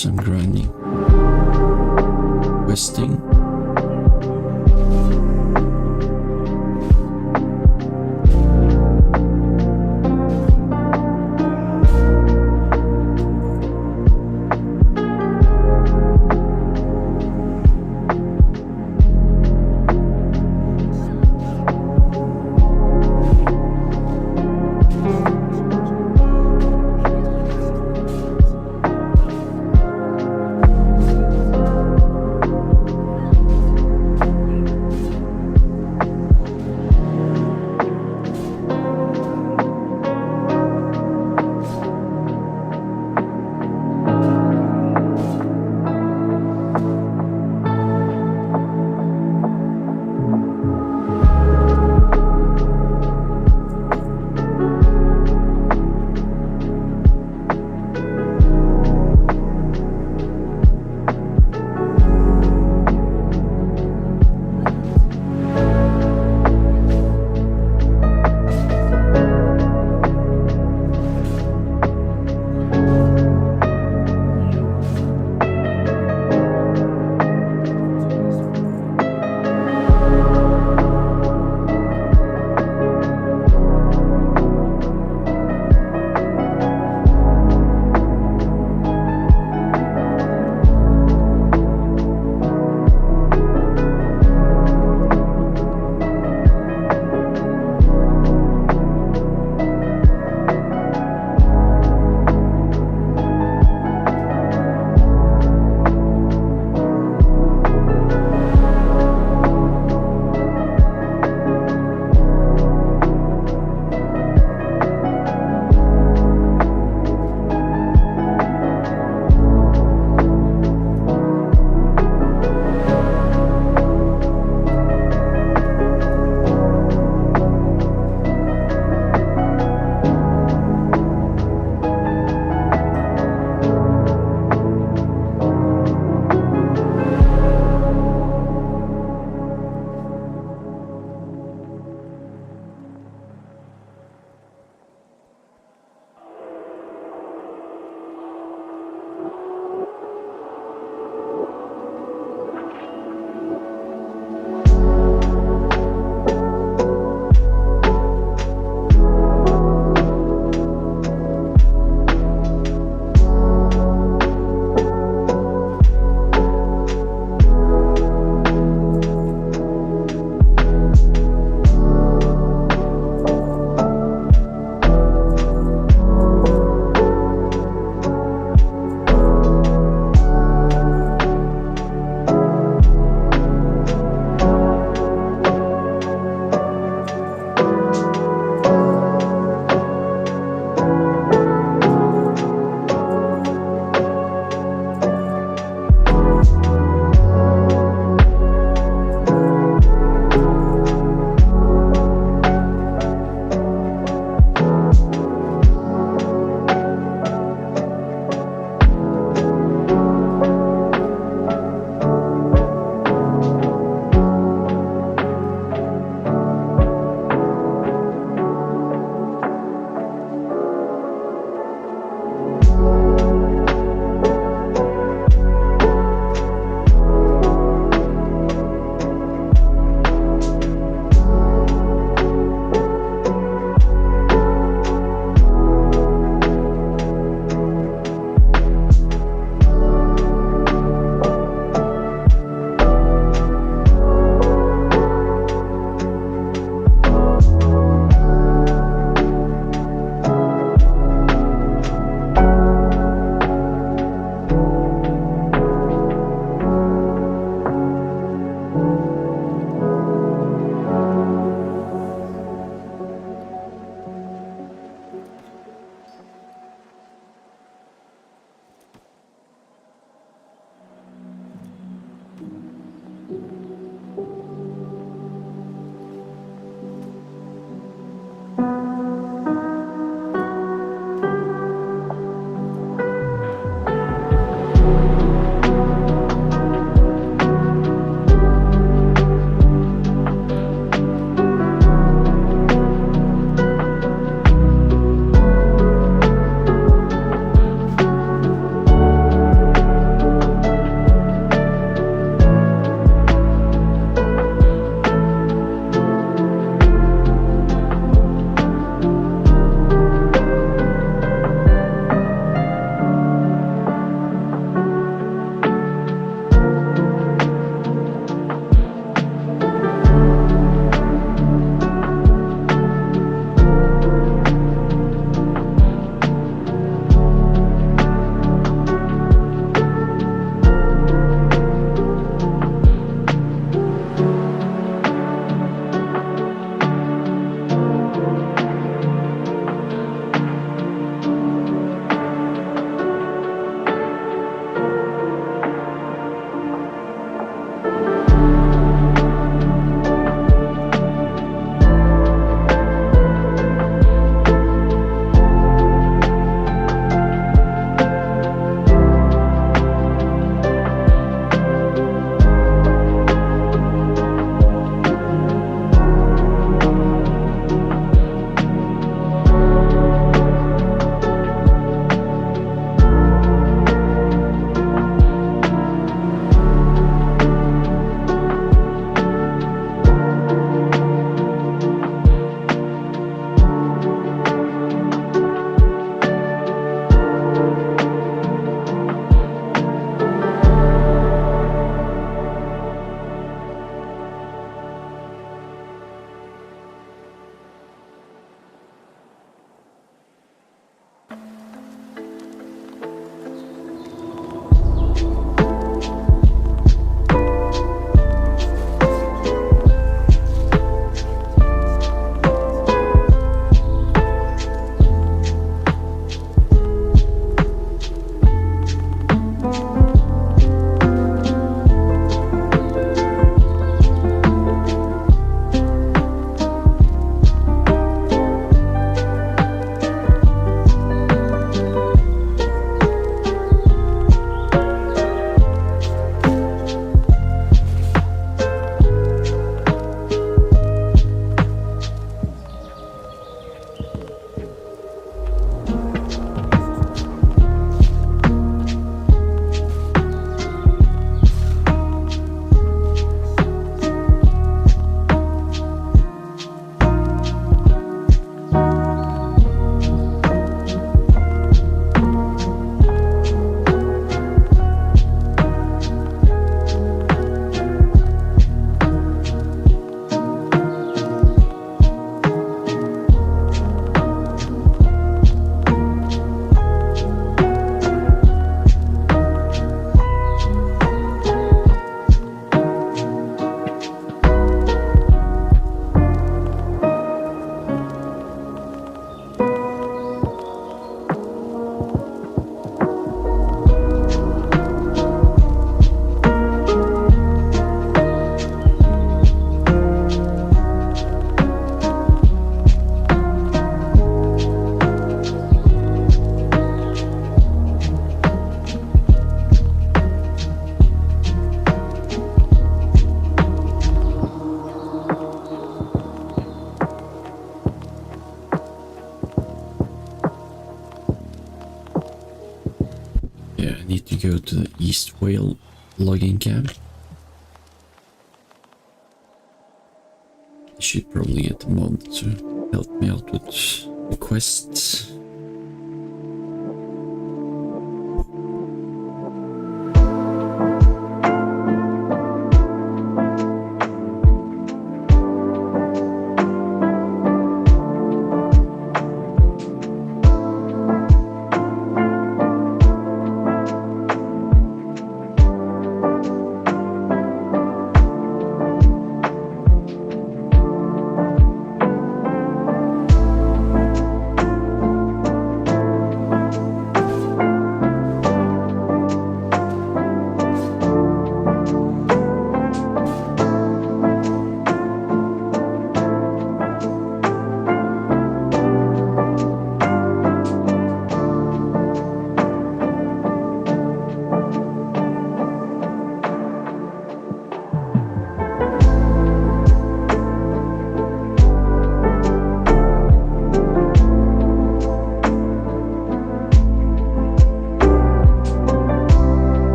some grinding. Questing. go to the East Whale logging camp. I should probably get a mod to help me out with the quests.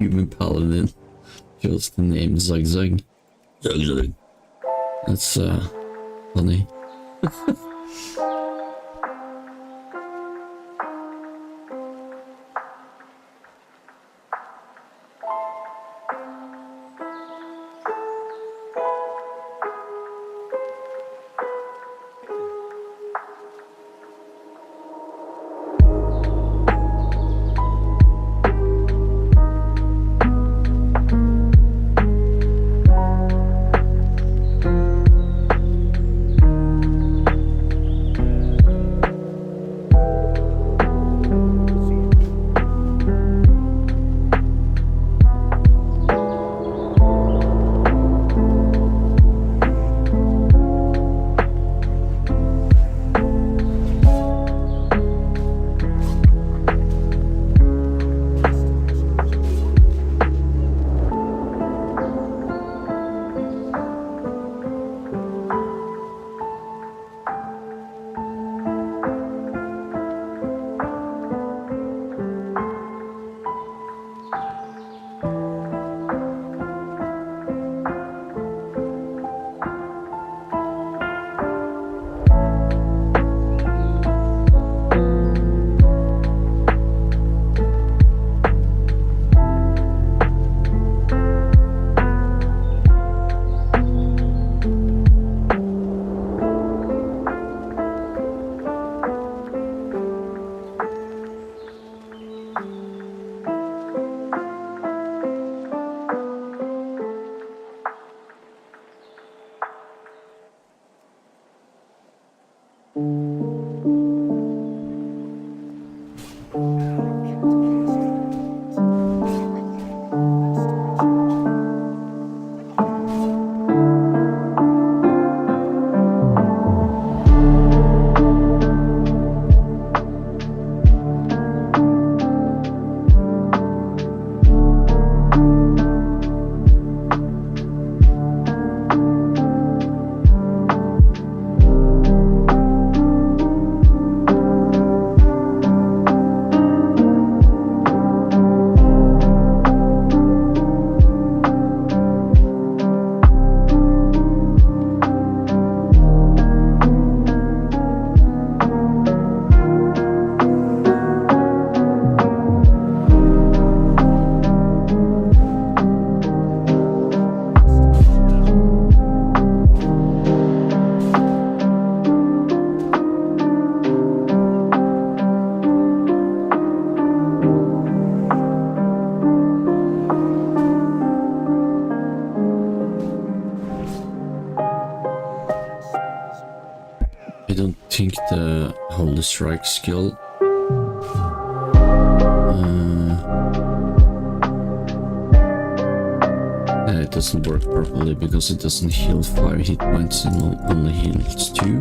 Human paladin. Chose the name Zugzug. Zugzug. That's funny. don't think the Holy Strike skill it doesn't work properly because it doesn't heal 5 hit points and only heals 2.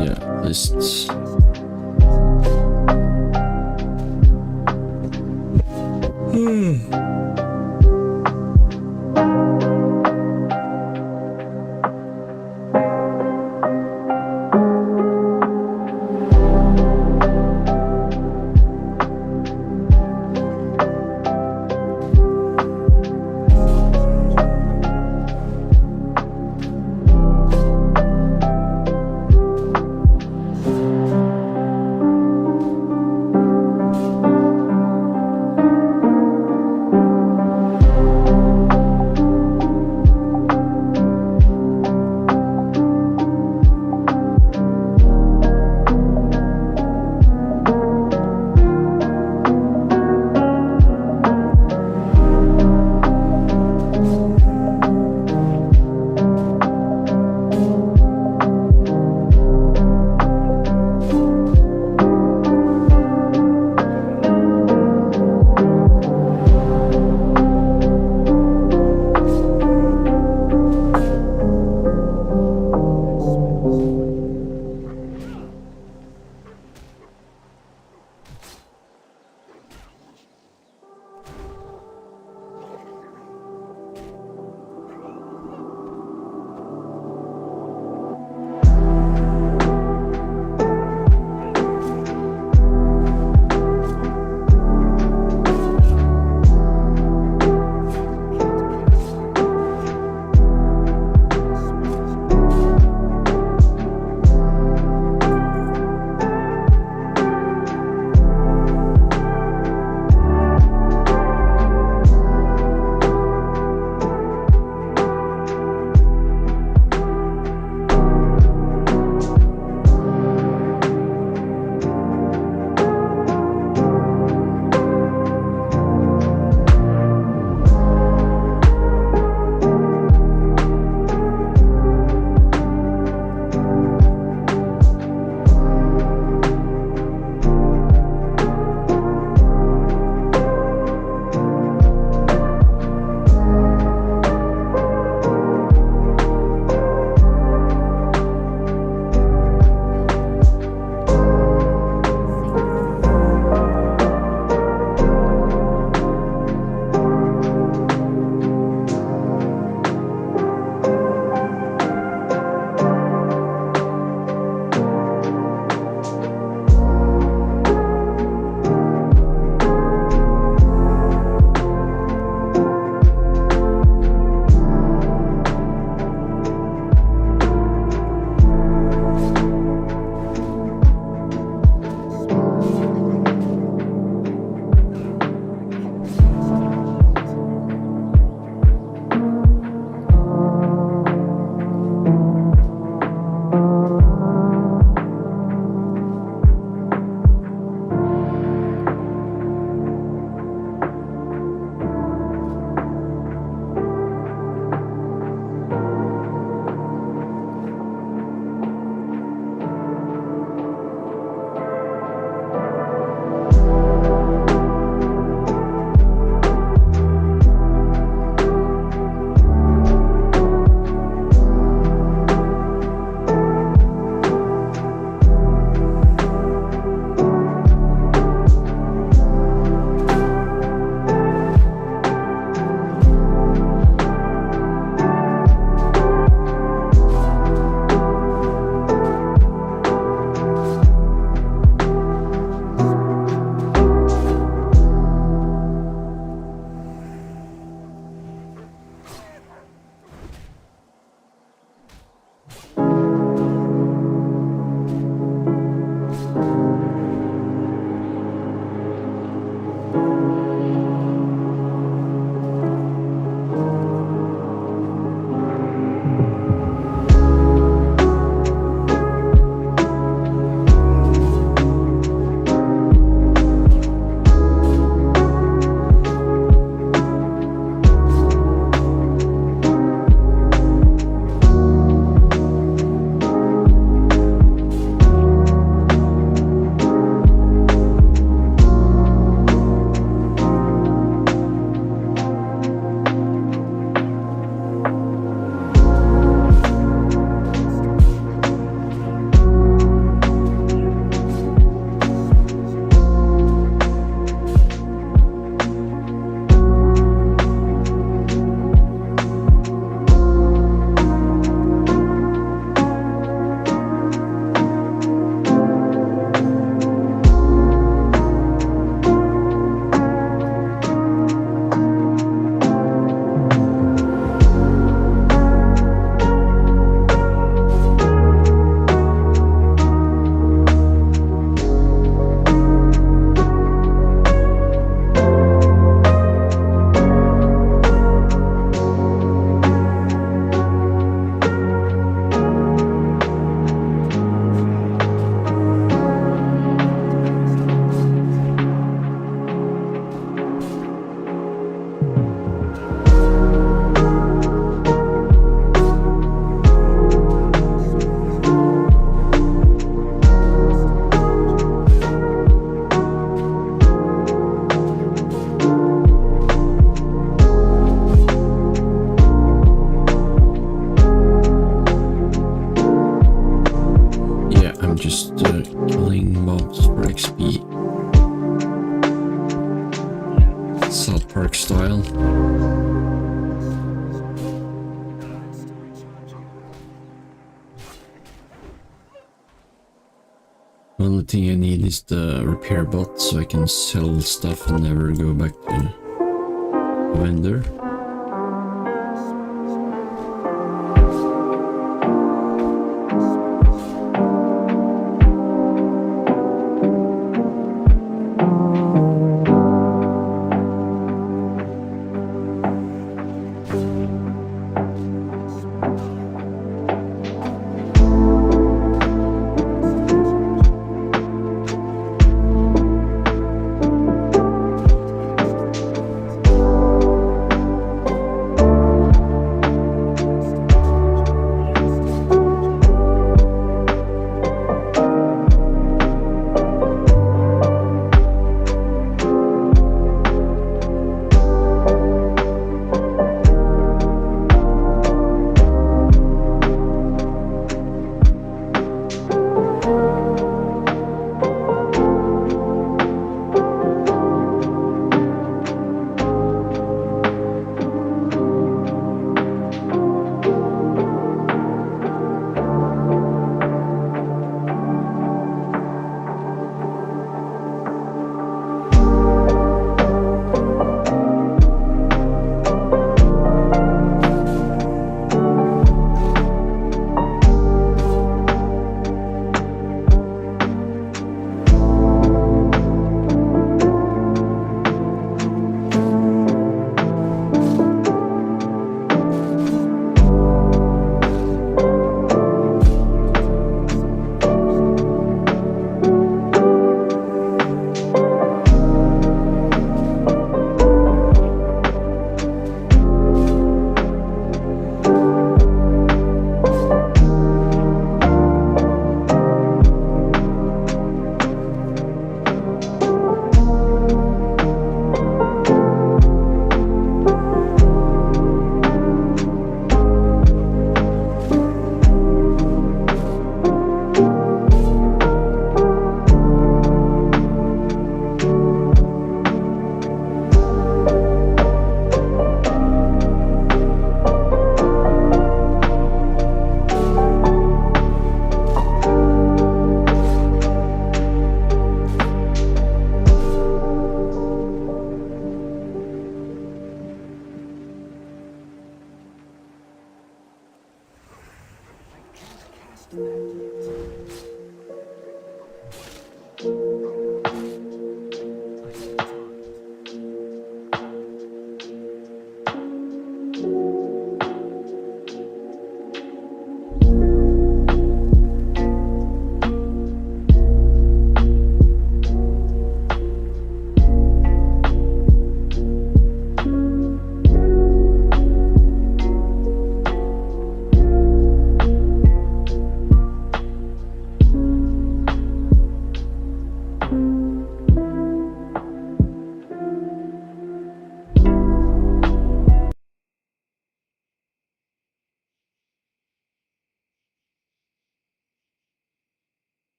Yeah, at least. South Park style. Only thing I need is the repair bot so I can sell stuff and never go back to vendor.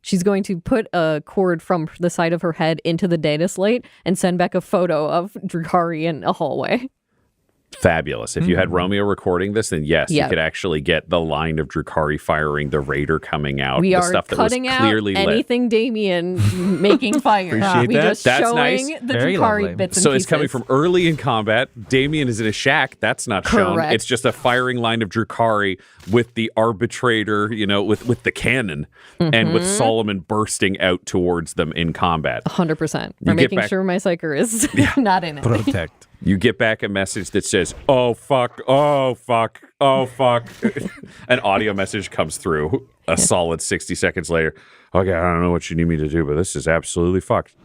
She's going to put a cord from the side of her head into the data slate and send back a photo of Drukhari in a hallway. Fabulous. If you had Romeo recording this, then yes, Yep. you could actually get the line of Drukhari firing, the Raider coming out, We the are stuff that was cutting out clearly lit. anything Damien making fire. Appreciate we that. just That's showing nice. the Very Drukhari lovely. bits and So pieces. it's coming from early in combat. Damien is in a shack. That's not shown. Correct. It's just a firing line of Drukhari with the arbitrator, you know, with the cannon and with Solomon bursting out towards them in combat. 100%. You We're get making back- sure my psyker is not in it. Protect. You get back a message that says, "Oh fuck, oh fuck, oh fuck." An audio message comes through a solid 60 seconds later. Okay, I don't know what you need me to do, but this is absolutely fucked.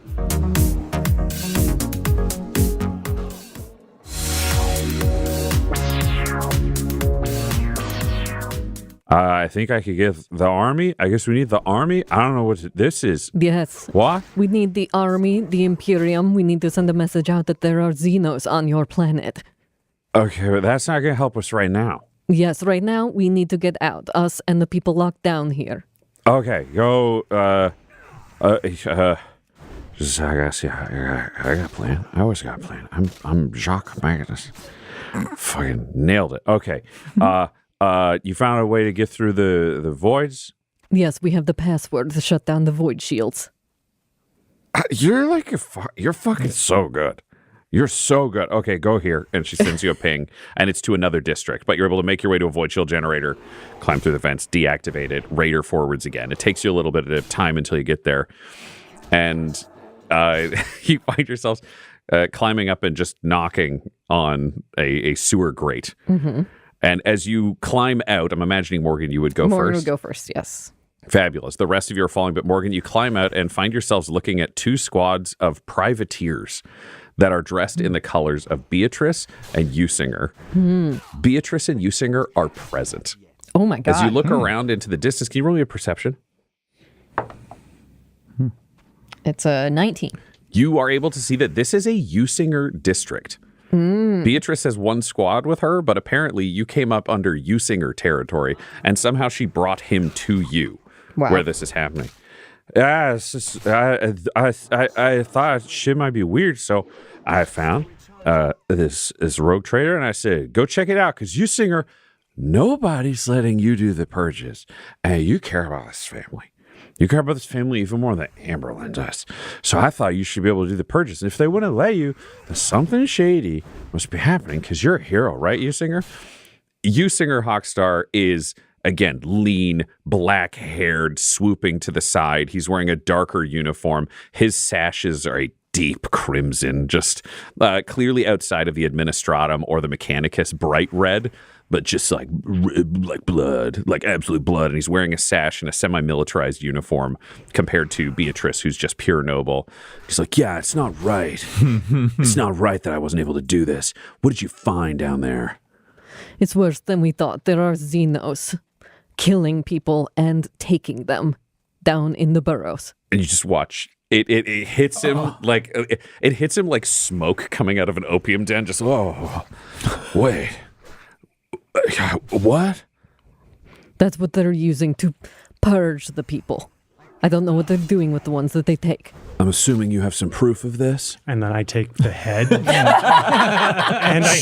I think I could get the army. I guess we need the army. I don't know what this is. Yes. What? We need the army, the Imperium. We need to send a message out that there are Xenos on your planet. Okay, but that's not going to help us right now. Yes, right now we need to get out. Us and the people locked down here. Okay, go. I got a plan. I always got a plan. I'm Jacques Magnus. Fucking nailed it. Okay. You found a way to get through the voids? Yes, we have the password to shut down the void shields. You're fucking so good. You're so good. Okay, go here. And she sends you a ping, and it's to another district. But you're able to make your way to a void shield generator, climb through the vents, deactivate it, raider forwards again. It takes you a little bit of time until you get there. And you find yourselves climbing up and just knocking on a sewer grate. Mm-hmm. And as you climb out, I'm imagining, Morgan, you would go first. Morgan would go first, yes. Fabulous. The rest of you are following, but Morgan, you climb out and find yourselves looking at 2 squads of privateers that are dressed in the colors of Beatrice and Usinger. Beatrice and Usinger are present. Oh my God. As you look around into the distance, can you roll me a perception? It's a 19. You are able to see that this is a Usinger district. Beatrice has 1 squad with her, but apparently you came up under Usinger territory, and somehow she brought him to you where this is happening. Yeah, it's just, I thought shit might be weird, so I found this rogue trader, and I said, go check it out, because Usinger, nobody's letting you do the purges, and you care about this family. You care about this family even more than Amberlyn does. So I thought you should be able to do the purges. And if they wouldn't let you, then something shady must be happening, because you're a hero, right, Usinger? Usinger Hawkstar is, again, lean, black-haired, swooping to the side. He's wearing a darker uniform. His sashes are a deep crimson, just clearly outside of the Administratum or the Mechanicus, bright red, but just like blood, like absolute blood. And he's wearing a sash and a semi-militarized uniform compared to Beatrice, who's just pure noble. He's like, yeah, it's not right. It's not right that I wasn't able to do this. What did you find down there? It's worse than we thought. There are Xenos killing people and taking them down in the burrows. And you just watch. It hits him like it hits him like smoke coming out of an opium den. Just wait, what? That's what they're using to purge the people. I don't know what they're doing with the ones that they take. I'm assuming you have some proof of this. And then I take the head and I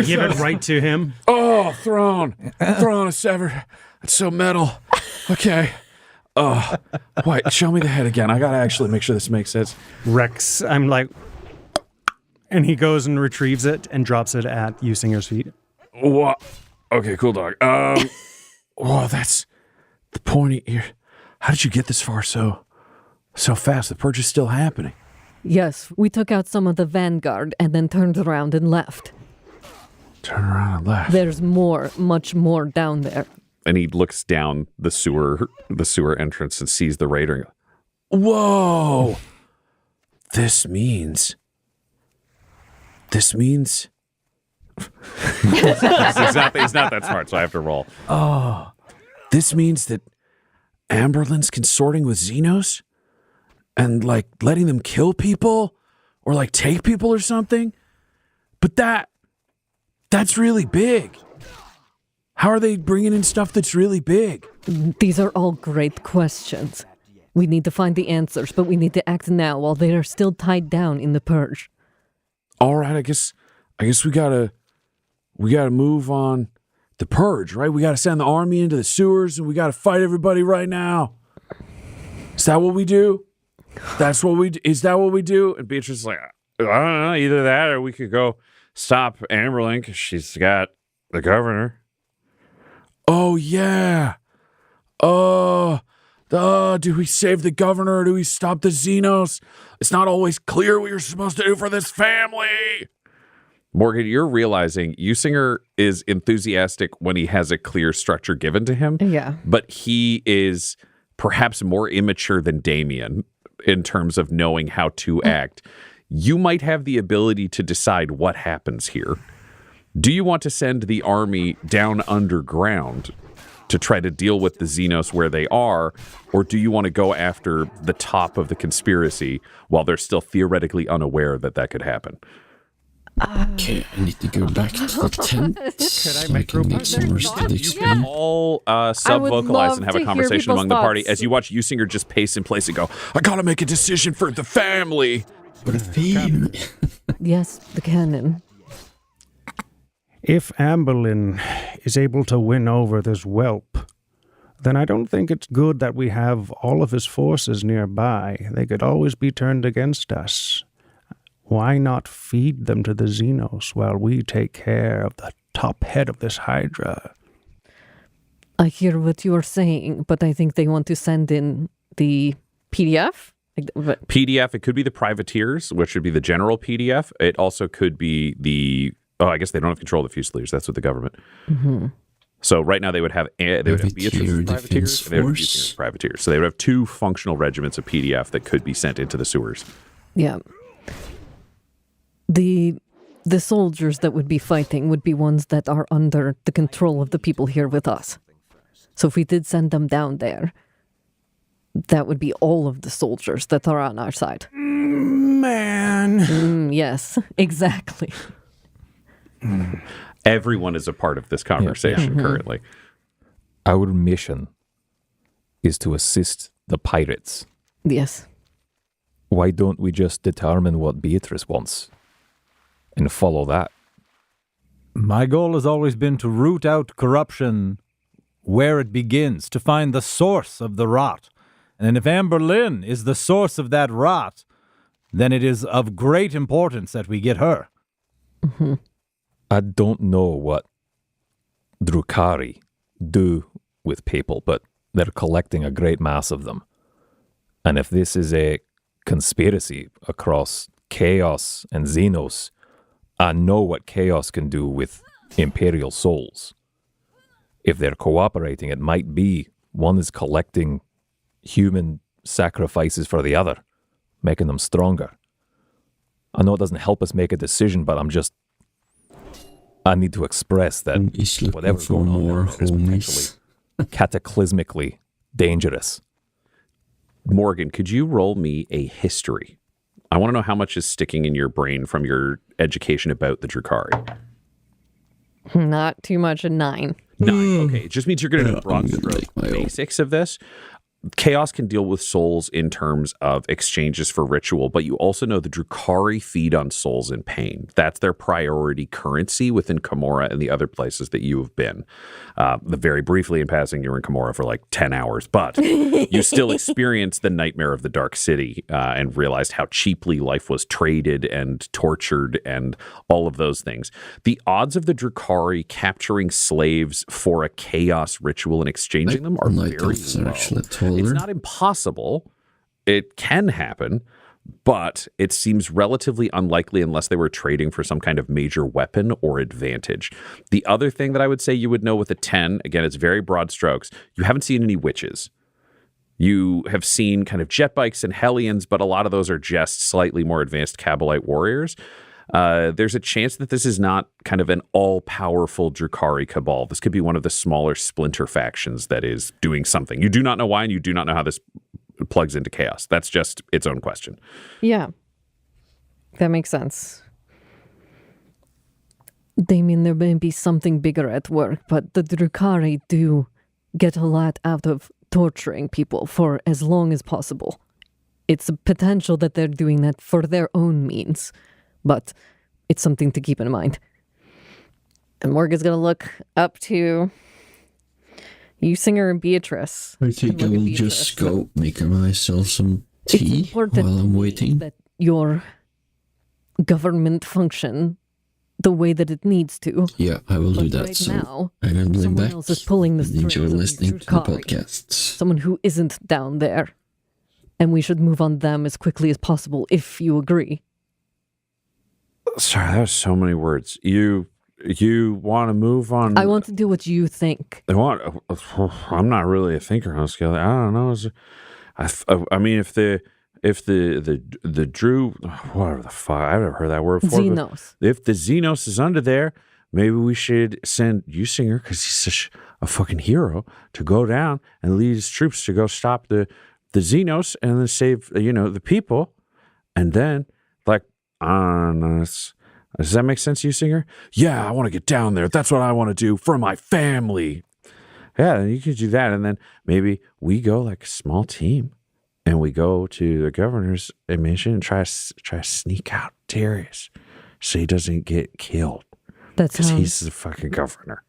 give it right to him. Oh, throne is severed. It's so metal. Okay. Wait, show me the head again. I gotta actually make sure this makes sense. Rex, I'm like, and he goes and retrieves it and drops it at Usinger's feet. What? Okay, cool, dog. That's the pointy ear. How did you get this far so fast? The purge is still happening. Yes, we took out some of the vanguard and then turned around and left. Turn around and left. There's more, much more down there. And he looks down the sewer entrance and sees the raider. Whoa! This means. He's not that smart, so I have to roll. Oh, this means that Amberlyn's consorting with Xenos and like letting them kill people or like take people or something. But that's really big. How are they bringing in stuff that's really big? These are all great questions. We need to find the answers, but we need to act now while they are still tied down in the purge. All right, I guess we gotta move on the purge, right? We gotta send the army into the sewers and we gotta fight everybody right now. Is that what we do? Is that what we do? And Beatrice is like, I don't know, either that or we could go stop Amberlyn because she's got the governor. Oh, yeah. Do we save the governor or do we stop the Xenos? It's not always clear what you're supposed to do for this family. Morgan, you're realizing Usinger is enthusiastic when he has a clear structure given to him. Yeah. But he is perhaps more immature than Damien in terms of knowing how to act. You might have the ability to decide what happens here. Do you want to send the army down underground to try to deal with the Xenos where they are, or do you want to go after the top of the conspiracy while they're still theoretically unaware that could happen? Okay, I need to go back to the tent so I can get some more steady XP. All love sub-vocalize and have to a hear conversation people's among the party thoughts. as you watch Usinger just pace in place and go, I gotta make a decision for the family. For the theme. Yes, the cannon. If Amberlin is able to win over this whelp, then I don't think it's good that we have all of his forces nearby. They could always be turned against us. Why not feed them to the Xenos while we take care of the top head of this Hydra? I hear what you're saying, but I think they want to send in the PDF. PDF, it could be the privateers, which would be the general PDF. It also could be the, I guess they don't have control of the Fusiliers. That's with the government. Mm-hmm. So right now they would have Beatrice's Privateer privateers Defense and they would have Force. Usingers privateers. So they would have two functional regiments of PDF that could be sent into the sewers. Yeah. The soldiers that would be fighting would be ones that are under the control of the people here with us. So if we did send them down there, that would be all of the soldiers that are on our side. Man. Yes, exactly. Everyone is a part of this conversation currently. Our mission is to assist the pirates. Yes. Why don't we just determine what Beatrice wants and follow that? My goal has always been to root out corruption where it begins, to find the source of the rot. And if Amberlin is the source of that rot, then it is of great importance that we get her. Mm-hmm. I don't know what Drukhari do with people, but they're collecting a great mass of them. And if this is a conspiracy across Chaos and Xenos, I know what Chaos can do with Imperial souls. If they're cooperating, it might be one is collecting human sacrifices for the other, making them stronger. I know it doesn't help us make a decision, but I need to express that He's looking whatever's for going on more there is homies. potentially cataclysmically dangerous. Morgan, could you roll me a history? I want to know how much is sticking in your brain from your education about the Drukhari. Not too much, a 9. 9. Okay, it just means you're going to know broad I'm gonna stroke make my own. basics of this. Chaos can deal with souls in terms of exchanges for ritual, but you also know the Drukhari feed on souls in pain. That's their priority currency within Camorra and the other places that you have been. Very briefly in passing, you were in Camorra for like 10 hours, but you still experienced the nightmare of the Dark City and realized how cheaply life was traded and tortured and all of those things. The odds of the Drukhari capturing slaves for a Chaos ritual and exchanging them are Night very elves are low. actually taller. It's not impossible. It can happen, but it seems relatively unlikely unless they were trading for some kind of major weapon or advantage. The other thing that I would say you would know with a 10, again, it's very broad strokes, you haven't seen any witches. You have seen kind of jet bikes and Hellions, but a lot of those are just slightly more advanced Kabalite warriors. There's a chance that this is not kind of an all-powerful Drukhari cabal. This could be one of the smaller splinter factions that is doing something. You do not know why, and you do not know how this plugs into Chaos. That's just its own question. Yeah. That makes sense. They mean there may be something bigger at work, but the Drukhari do get a lot out of torturing people for as long as possible. It's a potential that they're doing that for their own means, but it's something to keep in mind. And Morgan's going to look up to Usinger and Beatrice. I think I Look at will Beatrice. just go make myself some It's tea important while I'm waiting. that your government function the way that it needs to. Yeah, I will do But that. right So now, I'm gonna be someone back. else is pulling the and enjoy strings of these listening to the Drukhari. podcasts. Someone who isn't down there. And we should move on them as quickly as possible if you agree. Sorry, that was so many words. You want to move on? I want to do what you think. I'm not really a thinker on scale. I don't know. I mean, if the Drew, whatever the fuck, I've never heard that word before. but Xenos. If the Xenos is under there, maybe we should send Usinger, because he's such a fucking hero, to go down and lead his troops to go stop the Xenos and then save the people. And then, like, I don't know, Does that make sense to you, Singer? Yeah, I want to get down there. That's what I want to do for my family. Yeah, then you could do that. And then maybe we go like a small team and we go to the governor's mansion and try to sneak out Darius so he doesn't get killed. That Because sounds... he's the fucking governor.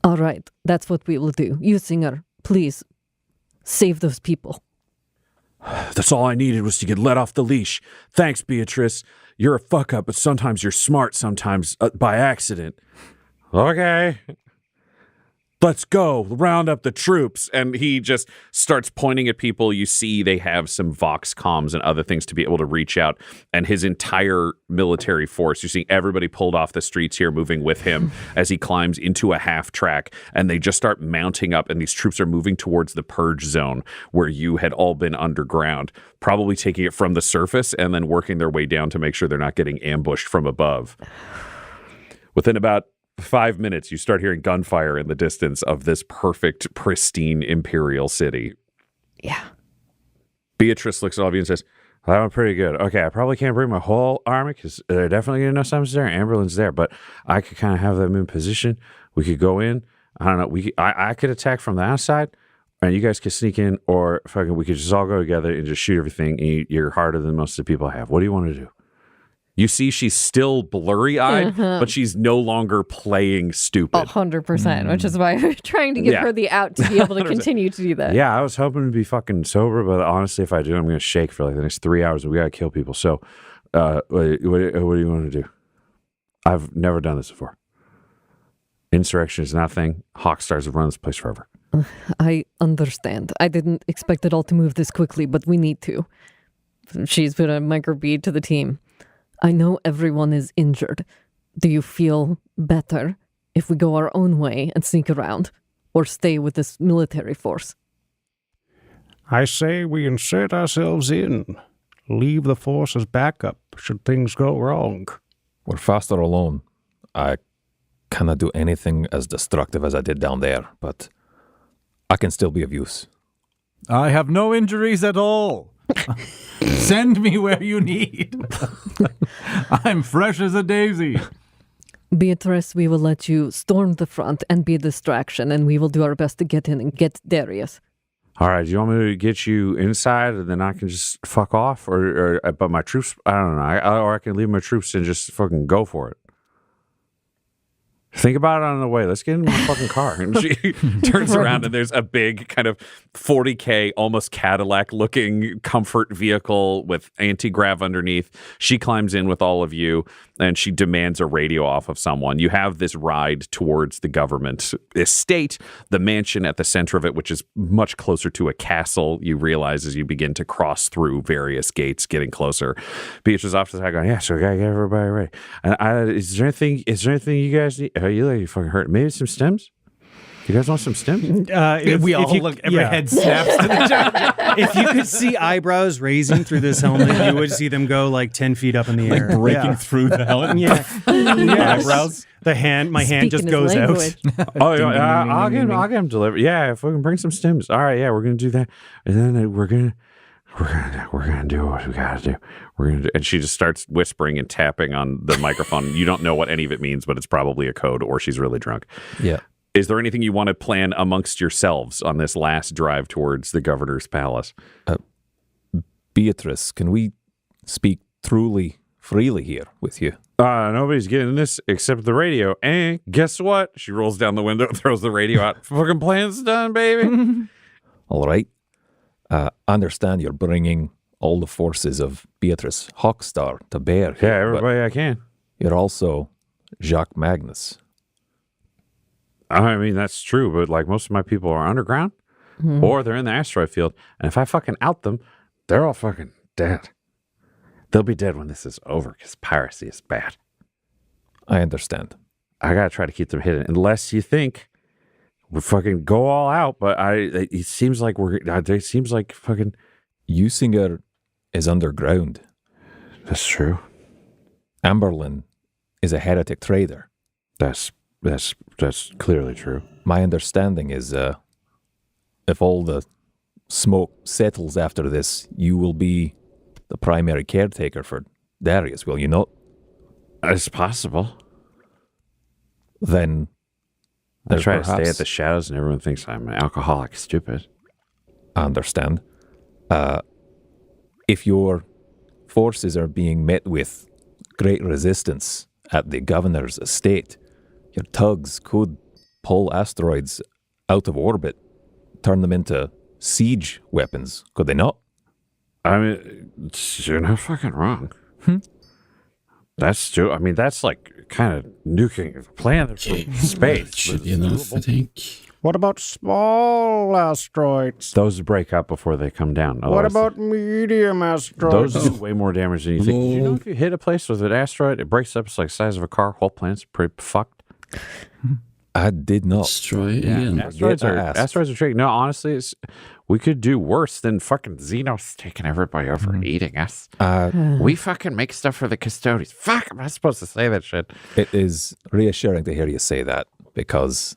All right, that's what we will do. You, Singer, please save those people. That's all I needed was to get let off the leash. Thanks, Beatrice. You're a fuck up, but sometimes you're smart, sometimes by accident. Okay. Let's go. Round up the troops. And he just starts pointing at people. You see they have some Vox comms and other things to be able to reach out. And his entire military force, you see everybody pulled off the streets here, moving with him as he climbs into a half track. And they just start mounting up. And these troops are moving towards the purge zone where you had all been underground, probably taking it from the surface and then working their way down to make sure they're not getting ambushed from above. Within about 5 minutes, you start hearing gunfire in the distance of this perfect, pristine imperial city. Yeah. Beatrice looks at all of you and says, well, that went pretty good. Okay, I probably can't bring my whole army because they're definitely going to know something's there. Amberlin's there, but I could kind of have them in position. We could go in. I don't know. I could attack from the outside, and you guys could sneak in, or fucking we could just all go together and just shoot everything. And you're harder than most of the people have. What do you want to do? You see she's still blurry-eyed, but she's no longer playing stupid. 100%, which is why we're trying to give her the out to be able to 100%. continue to do that. Yeah, I was hoping to be fucking sober, but honestly, if I do, I'm going to shake for like the next 3 hours. We got to kill people. So what do you want to do? I've never done this before. Insurrection is nothing. Hawkstars have run this place forever. I understand. I didn't expect it all to move this quickly, but we need to. She's put a microbead to the team. I know everyone is injured. Do you feel better if we go our own way and sneak around, or stay with this military force? I say we insert ourselves in. Leave the force as backup should things go wrong. We're faster alone. I cannot do anything as destructive as I did down there, but I can still be of use. I have no injuries at all. Send me where you need. I'm fresh as a daisy. Beatrice, we will let you storm the front and be a distraction, and we will do our best to get in and get Darius. All right, do you want me to get you inside and then I can just fuck off? Or but my troops, I don't know. Or I can leave my troops and just fucking go for it. Think about it on the way. Let's get in my fucking car. And she turns around and there's a big kind of 40K, almost Cadillac-looking comfort vehicle with anti-grav underneath. She climbs in with all of you and she demands a radio off of someone. You have this ride towards the government estate, the mansion at the center of it, which is much closer to a castle. You realize as you begin to cross through various gates, getting closer. Beatrice off to the side going, yeah, so we gotta get everybody ready. And is there anything you guys need? You like you fucking hurt. Maybe some stems? You guys want some stems? Every head snaps to the joke. If you could see eyebrows raising through this helmet, you would see them go like 10 feet up in the air. Breaking through the helmet. Yeah. Eyebrows. My hand just Speaking goes his out. language. Oh, yeah, I'll get him delivered. Yeah, if we can bring some stems. All right, yeah, we're gonna do that, and then we're gonna do what we gotta do. And she just starts whispering and tapping on the microphone. You don't know what any of it means, but it's probably a code, or she's really drunk. Yeah. Is there anything you want to plan amongst yourselves on this last drive towards the governor's palace? Beatrice, can we speak truly freely here with you? Nobody's getting this except the radio. And guess what? She rolls down the window, throws the radio out. Fucking plan's done, baby. All right. Understand you're bringing all the forces of Beatrice Hawkstar to bear here. Yeah, everybody I can. You're also Jacques Magnus. I mean, that's true, but like most of my people are underground or they're in the asteroid field. And if I fucking out them, they're all fucking dead. They'll be dead when this is over because piracy is bad. I understand. I got to try to keep them hidden unless you think we fucking go all out. But it seems like it seems like fucking. Usinger is underground. That's true. Amberlin is a heretic trader. That's clearly true. My understanding is if all the smoke settles after this, you will be the primary caretaker for Darius, will you not? It's possible. Then I try to perhaps- stay at the shadows, and everyone thinks I'm an alcoholic. Stupid. I understand. If your forces are being met with great resistance at the governor's estate, your tugs could pull asteroids out of orbit, turn them into siege weapons, could they not? I mean, you're not fucking wrong. That's true. I mean, that's like kind of nuking the planet from space. That should be enough, I think. What about small asteroids? Those break up before they come down. What Otherwise, about medium asteroids? those do way more damage than you think? Did you know if you hit a place with an asteroid, it breaks up. It's like the size of a car. Whole planet's pretty fucked. I did not. Let's try again. Asteroids I are asked. tricky. No, honestly, we could do worse than fucking Xenos taking everybody over and eating us. We fucking make stuff for the custodians. Fuck, I'm not supposed to say that shit. It is reassuring to hear you say that, because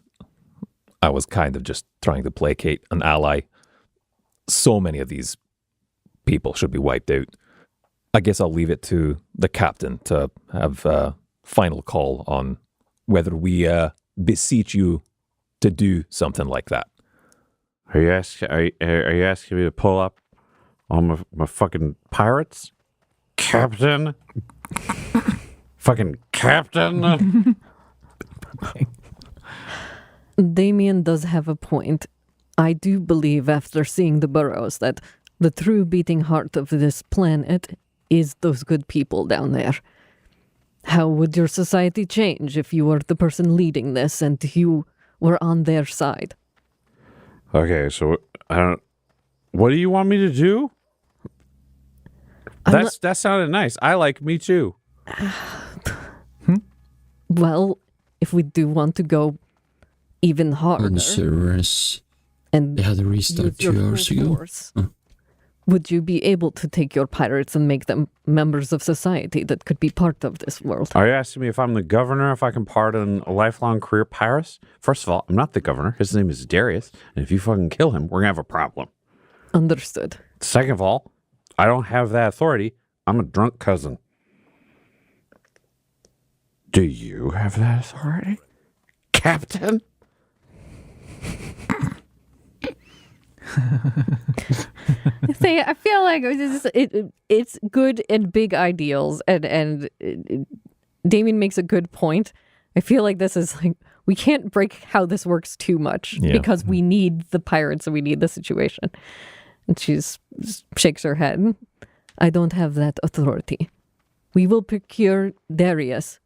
I was kind of just trying to placate an ally. So many of these people should be wiped out. I guess I'll leave it to the captain to have a final call on whether we beseech you to do something like that. Are you asking me to pull up all my fucking pirates, Captain? Fucking Captain. Damien does have a point. I do believe, after seeing the burrows, that the true beating heart of this planet is those good people down there. How would your society change if you were the person leading this and you were on their side? Okay, so I don't. What do you want me to do? That sounded nice. I like me too. Well, if we do want to go even harder On the servers, and they had a restart use your 2 hours full ago. force, would you be able to take your pirates and make them members of society that could be part of this world? Are you asking me if I'm the governor, if I can pardon a lifelong career Pyrus? First of all, I'm not the governor. His name is Darius. And if you fucking kill him, we're going to have a problem. Understood. Second of all, I don't have that authority. I'm a drunk cousin. Do you have that authority, Captain? I feel like it's good and big ideals, and Damien makes a good point. I feel like this is like, we can't break how this works too much because we need the pirates and we need the situation. And she shakes her head. I don't have that authority. We will procure Darius,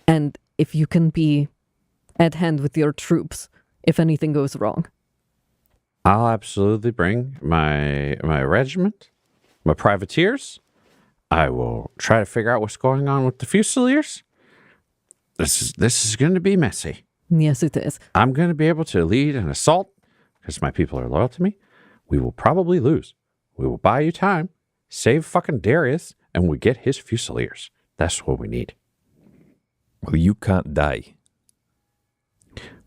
and if you can be at hand with your troops, if anything goes wrong. I'll absolutely bring my regiment, my privateers. I will try to figure out what's going on with the Fusiliers. This is going to be messy. Yes, it is. I'm going to be able to lead an assault because my people are loyal to me. We will probably lose. We will buy you time, save fucking Darius, and we get his Fusiliers. That's what we need. Well, you can't die.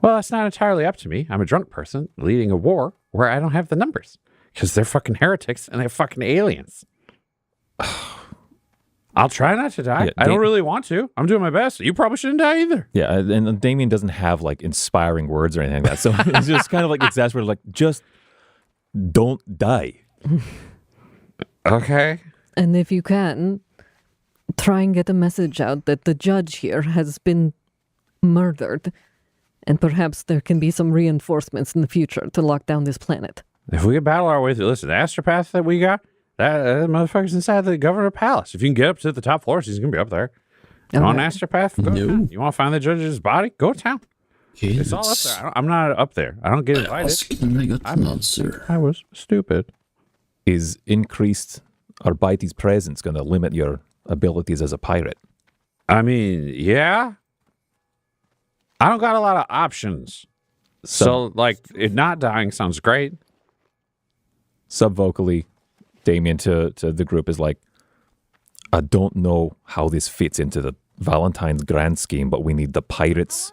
Well, that's not entirely up to me. I'm a drunk person leading a war where I don't have the numbers because they're fucking heretics and they're fucking aliens. I'll try not to die. Yeah, I don't really want to. I'm doing my best. You probably shouldn't die either. Yeah, and Damien doesn't have like inspiring words or anything like that. So it's just kind of like exasperated, like, just don't die. Okay. And if you can, try and get a message out that the judge here has been murdered, and perhaps there can be some reinforcements in the future to lock down this planet. If we can battle our way through, listen, the astropath that we got, that motherfucker's inside the governor palace. If you can get up to the top floors, he's going to be up there. You want an astropath? Go to town. You want to find the judge's body? Go to town. Okay, It's all up there. I'm not up there. I don't get invited. And I got an answer. I was stupid. Is increased Arbite's presence going to limit your abilities as a pirate? I mean, yeah. I don't got a lot of options. So like, it not dying sounds great. Subvocally, Damien to the group is like, I don't know how this fits into the Valentine's grand scheme, but we need the pirates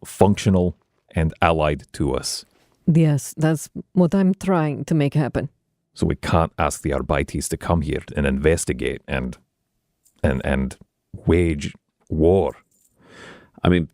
functional and allied to us. Yes, that's what I'm trying to make happen. So we can't ask the Arbites to come here and investigate and wage war. I mean,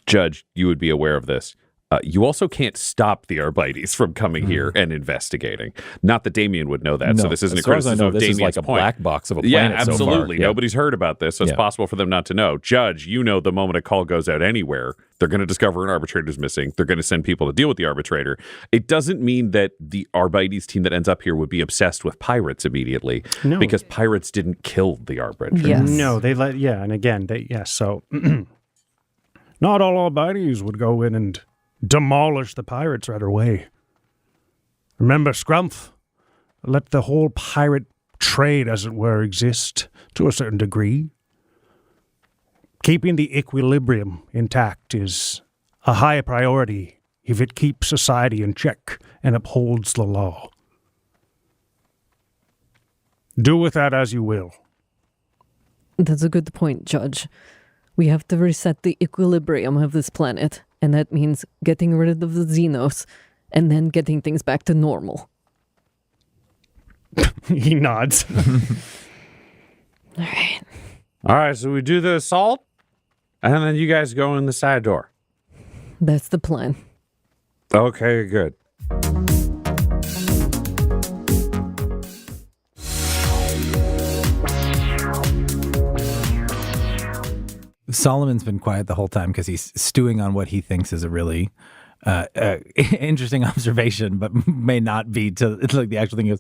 Judge, you would be aware of this. You also can't stop the Arbites from coming here and investigating. Not that Damien would know that, so this isn't as a far as I criticism know, of this Damien's is like a point. black box of a Yeah, planet so far. absolutely. Yeah. Nobody's heard about this, so it's possible for them not to know. Judge, you know the moment a call goes out anywhere, they're going to discover an arbitrator's missing. They're going to send people to deal with the arbitrator. It doesn't mean that the Arbites team that ends up here would be obsessed with pirates immediately, No. because pirates didn't kill the arbitrator. Yes. No, they let, and again, so not all Arbites would go in and demolish the pirates right away. Remember, Scrumph, let the whole pirate trade, as it were, exist to a certain degree. Keeping the equilibrium intact is a high priority if it keeps society in check and upholds the law. Do with that as you will. That's a good point, Judge. We have to reset the equilibrium of this planet, and that means getting rid of the Xenos and then getting things back to normal. He nods. All right. All right, so we do the assault, and then you guys go in the side door. That's the plan. Okay, good. Solomon's been quiet the whole time because he's stewing on what he thinks is a really interesting observation, but may not be to it's like the actual thing is.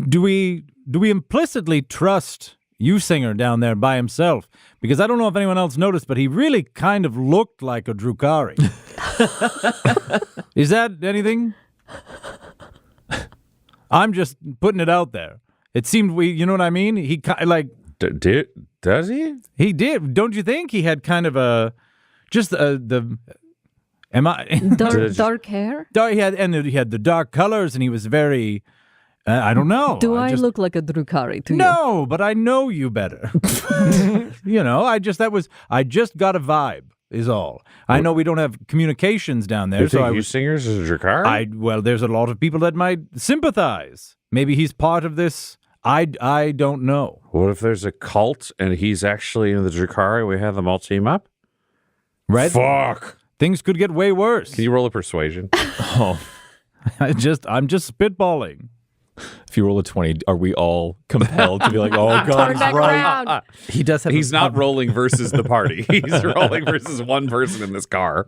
Do we implicitly trust Singer down there by himself? Because I don't know if anyone else noticed, but he really kind of looked like a Drukhari. Is that anything? I'm just putting it out there. It seemed you know what I mean? He like. Does he? He did. Don't you think he had kind of a just the am I Dark hair? he had the dark colors and he was very I don't know. Do I look like a Drukhari to you? No, but I know you better. You know, I just got a vibe is all. I know we don't have communications down there, You so think Singer's is a Drakari? well, there's a lot of people that might sympathize. Maybe he's part of this. I don't know. What if there's a cult and he's actually in the Drakari? We have them all team up? Right? Fuck. Things could get way worse. Can you roll a persuasion? I'm just spitballing. If you roll a 20, are we all compelled to be like, oh, God, he's right? He does have. He's not rolling versus the party. He's rolling versus one person in this car.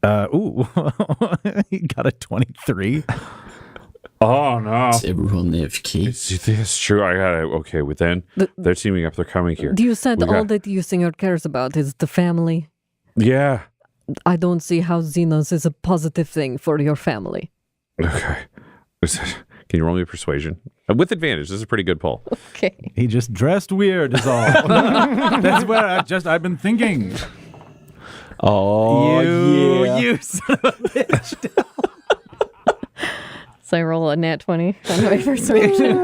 He got a 23. Oh, no. Is everyone AFK? That's true. I got it. Okay, but then they're teaming up. They're coming here. You said all that Singer cares about is the family. Yeah. I don't see how Xenos is a positive thing for your family. Okay. Can you roll me a persuasion? With advantage. This is a pretty good pull. Okay. He just dressed weird is all. That's where I've been thinking. Oh, yeah. You son of a bitch. So I roll a nat 20 on my persuasion.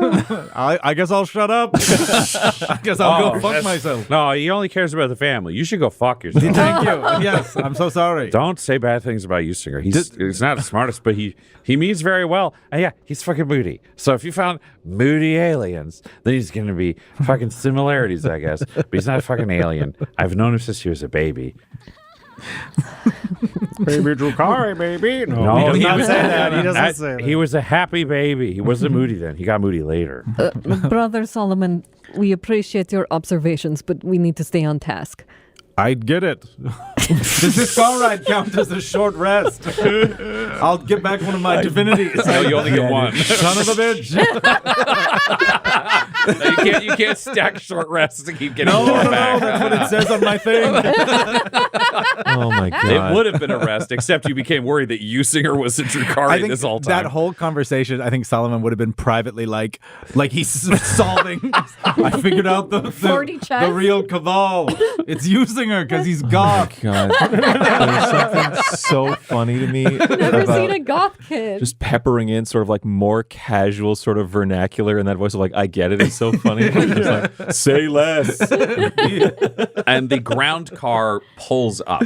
I guess I'll shut up. I guess I'll go fuck myself. No, he only cares about the family. You should go fuck yourself. Thank you. Yes, I'm so sorry. Don't say bad things about you, Singer. He's not the smartest, but he means very well. And yeah, he's fucking moody. So if you found moody aliens, then he's going to be fucking similarities, I guess. But he's not a fucking alien. I've known him since he was a baby. Baby Drukhari, baby. No, He does he not was- say that. He doesn't say that. He was a happy baby. He wasn't moody then. He got moody later. Brother Solomon, we appreciate your observations, but we need to stay on task. I get it. Does this car ride count as a short rest? I'll get back one of my divinities. No, you only get one. Son of a bitch. You can't stack short rests to keep getting No, more no, back. that's what it says on my thing. Oh, my God. It would have been a rest, except you became worried that Singer was a I Drukhari think this whole time. that whole conversation, I think Solomon would have been privately like he's solving. I figured out the 40 chess? the real cabal. It's Usinger because he's goth. God. There's something so funny to me Never about seen a goth kid. just peppering in sort of like more casual sort of vernacular in that voice of like, I get it. It's so funny. Just like, say less. And the ground car pulls up.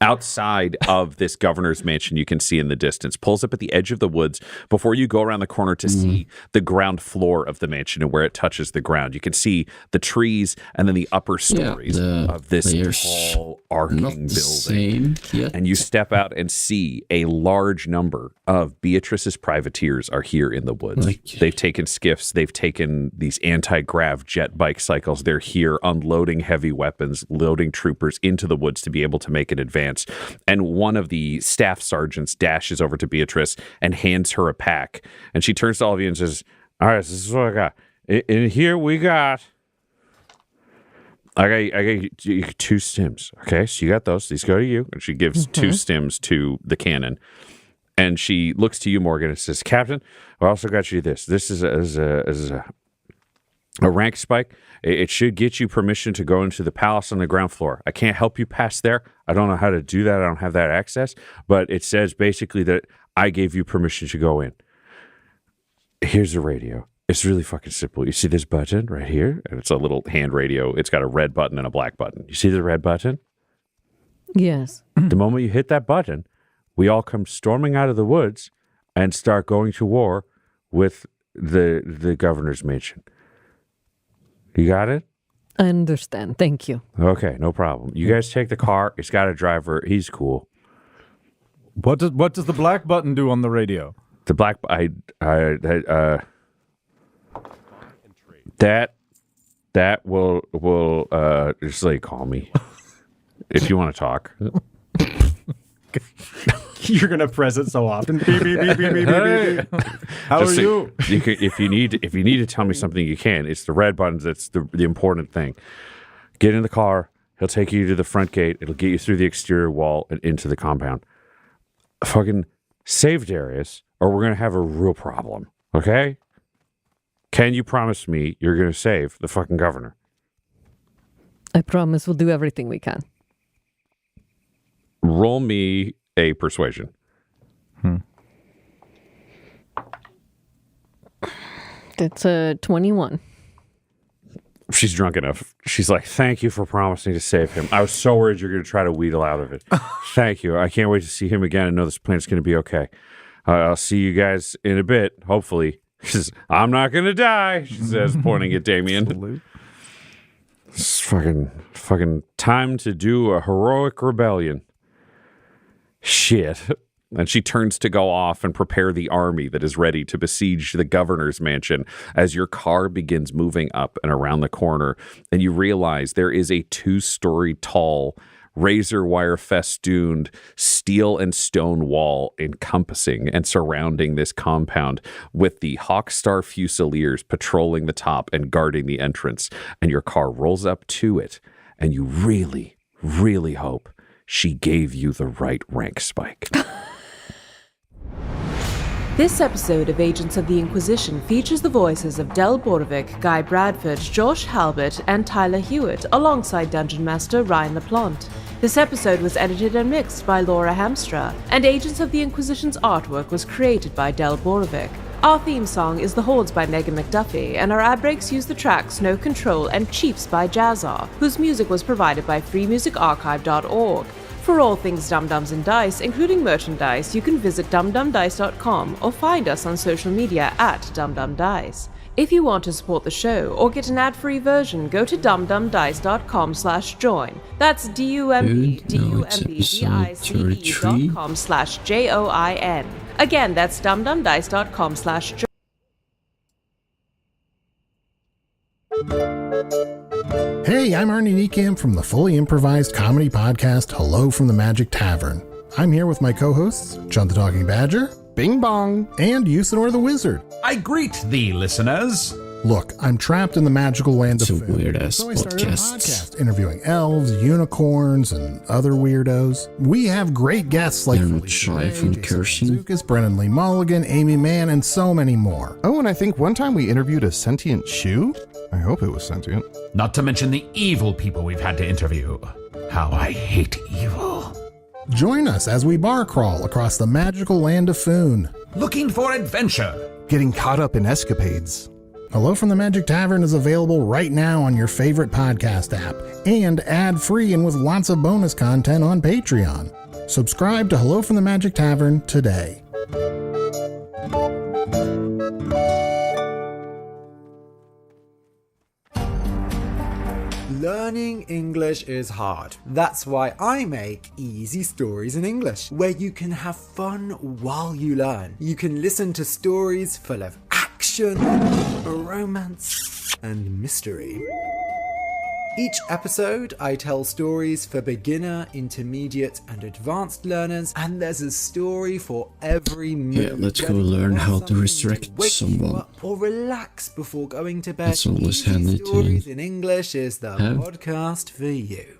outside of this governor's mansion you can see in the distance, pulls up at the edge of the woods before you go around the corner to see the ground floor of the mansion and where it touches the ground. You can see the trees and then the upper stories of this tall, arcing building. Same yet. And you step out and see a large number of Beatrice's privateers are here in the woods. They've taken skiffs. They've taken these anti-grav jet bike cycles. They're here unloading heavy weapons, loading troopers into the woods to be able to make an advance. And one of the staff sergeants dashes over to Beatrice and hands her a pack. And she turns to all of you and says, all right, this is what I got. In here we got... I got you 2 stims. Okay, so you got those. These go to you. And she gives 2 stims to the cannon. And she looks to you, Morgan, and says, Captain, I also got you this. This is a rank spike. It should get you permission to go into the palace on the ground floor. I can't help you past there. I don't know how to do that. I don't have that access. But it says basically that I gave you permission to go in. Here's the radio. It's really fucking simple. You see this button right here? And it's a little hand radio. It's got a red button and a black button. You see the red button? Yes. The moment you hit that button, we all come storming out of the woods and start going to war with the governor's mansion. You got it? I understand. Thank you. Okay, no problem. You guys take the car. It's got a driver. He's cool. What does the black button do on the radio? The black that will just like call me if you want to talk. You're gonna press it so often. Beep, beep, beep, beep, beep, Hey, beep, beep. how are you? You can, if you need to tell me something, you can. It's the red buttons that's the important thing. Get in the car. He'll take you to the front gate. It'll get you through the exterior wall and into the compound. Fucking save Darius, or we're gonna have a real problem. Okay? Can you promise me you're gonna save the fucking governor? I promise we'll do everything we can. Roll me a persuasion. It's a 21. She's drunk enough. She's like, thank you for promising to save him. I was so worried you're going to try to wheedle out of it. Thank you. I can't wait to see him again and know this plan's going to be okay. I'll see you guys in a bit, hopefully. She says, I'm not going to die, she says, pointing at Damien. It's fucking time to do a heroic rebellion. Shit. And she turns to go off and prepare the army that is ready to besiege the governor's mansion as your car begins moving up and around the corner. And you realize there is a 2-story tall, razor wire festooned steel and stone wall encompassing and surrounding this compound with the Hawkstar Fusiliers patrolling the top and guarding the entrance. And your car rolls up to it. And you really, really hope she gave you the right rank spike. This episode of Agents of the Inquisition features the voices of Del Borovic, Guy Bradford, Josh Halbert, and Tyler Hewitt, alongside Dungeon Master Ryan LaPlante. This episode was edited and mixed by Laura Hamstra, and Agents of the Inquisition's artwork was created by Del Borovic. Our theme song is The Hordes by Megan McDuffie, and our ad breaks use the tracks No Control and Chiefs by Jazzar, whose music was provided by freemusicarchive.org. For all things Dum Dums and Dice, including merchandise, you can visit dumdumdice.com or find us on social media at dumdumdice. If you want to support the show or get an ad-free version, go to dumdumdice.com/join. That's dumdumdice.com/join. Again, that's dumdumdice.com/join. Hey, I'm Arnie Niekamp from the fully improvised comedy podcast Hello from the Magic Tavern. I'm here with my co-hosts, John the Talking Badger, Bing Bong, and Usador the Wizard. I greet thee, listeners. Look, I'm trapped in the magical land of It's a food, weird-ass so I started a podcast. podcast interviewing elves, unicorns, and other weirdos. We have great guests like They're not Felicia shy Ray, from Jason cursing. Mantzoukas, Brennan Lee Mulligan, Amy Mann, and so many more. Oh, and I think one time we interviewed a sentient shoe? I hope it was sentient. Not to mention the evil people we've had to interview. How I hate evil. Join us as we bar crawl across the magical land of Foon. Looking for adventure. Getting caught up in escapades. Hello from the Magic Tavern is available right now on your favorite podcast app and ad-free and with lots of bonus content on Patreon. Subscribe to Hello from the Magic Tavern today. Learning English is hard. That's why I make Easy Stories in English, where you can have fun while you learn. You can listen to stories full of action, romance, and mystery. Each episode, I tell stories for beginner, intermediate, and advanced learners, and there's a story for every mood. Yeah, let's go learn how to resurrect someone. Or relax before going to bed. That's always Easy handy to Stories in English is the have. podcast for you.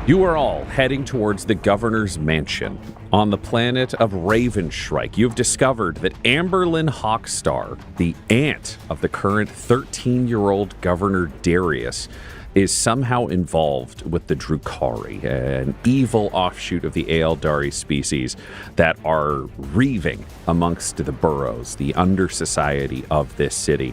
You are all heading towards the governor's mansion on the planet of Ravenshrike. You've discovered that Amberlyn Hawkstar, the aunt of the current 13-year-old Governor Darius, is somehow involved with the Drukhari, an evil offshoot of the Aeldari species that are reaving amongst the boroughs, the under-society of this city.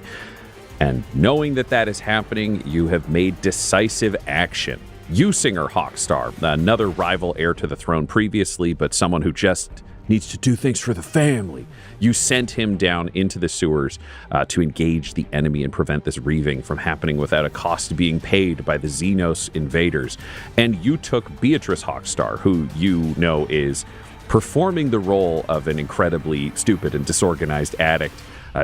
And knowing that that is happening, you have made decisive action. Usinger Hawkstar, another rival heir to the throne previously, but someone who just needs to do things for the family. You sent him down into the sewers to engage the enemy and prevent this reaving from happening without a cost being paid by the Xenos invaders. And you took Beatrice Hawkstar, who you know is performing the role of an incredibly stupid and disorganized addict,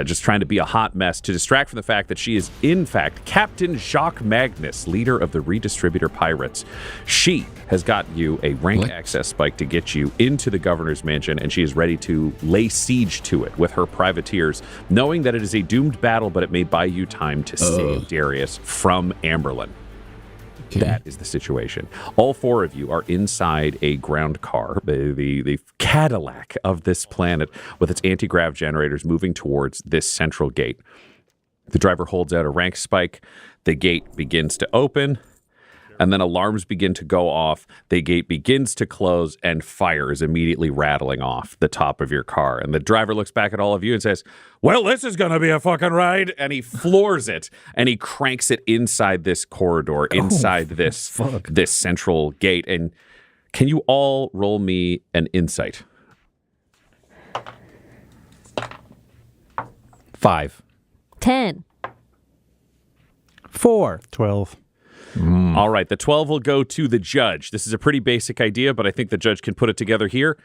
just trying to be a hot mess, to distract from the fact that she is, in fact, Captain Jacques Magnus, leader of the Redistributor Pirates. She has got you a rank access spike to get you into the governor's mansion, and she is ready to lay siege to it with her privateers, knowing that it is a doomed battle, but it may buy you time to save Darius from Amberlyn. Okay. That is the situation. All four of you are inside a ground car, the Cadillac of this planet, with its anti-grav generators moving towards this central gate. The driver holds out a rank spike. The gate begins to open, and then alarms begin to go off. The gate begins to close, and fire is immediately rattling off the top of your car. And the driver looks back at all of you and says, "Well, this is going to be a fucking ride." And he floors it, and he cranks it inside this corridor, inside this central gate. And can you all roll me an insight? 5. 10. 4. 12. All right, the 12 will go to the judge. This is a pretty basic idea, but I think the judge can put it together here.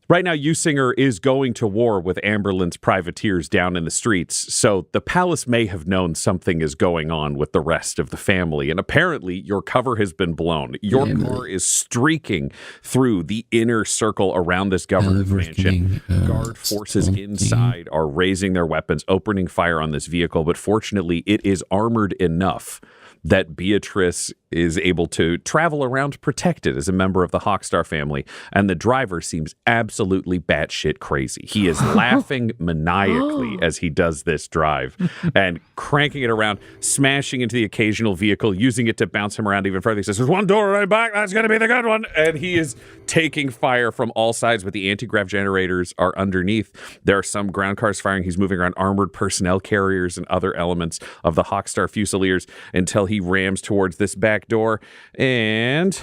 Right now, Usinger is going to war with Amberlyn's privateers down in the streets, so the palace may have known something is going on with the rest of the family, and apparently your cover has been blown. Your car is streaking through the inner circle around this governor's mansion. Guard forces inside are raising their weapons, opening fire on this vehicle, but fortunately it is armored enough that Beatrice is able to travel around protected as a member of the Hawkstar family, and the driver seems absolutely batshit crazy. He is laughing maniacally as he does this drive and cranking it around, smashing into the occasional vehicle, using it to bounce him around even further. He says, "There's one door right back, that's going to be the good one." And he is taking fire from all sides, but the anti-grav generators are underneath. There are some ground cars firing. He's moving around armored personnel carriers and other elements of the Hawkstar Fusiliers until he rams towards this back door, and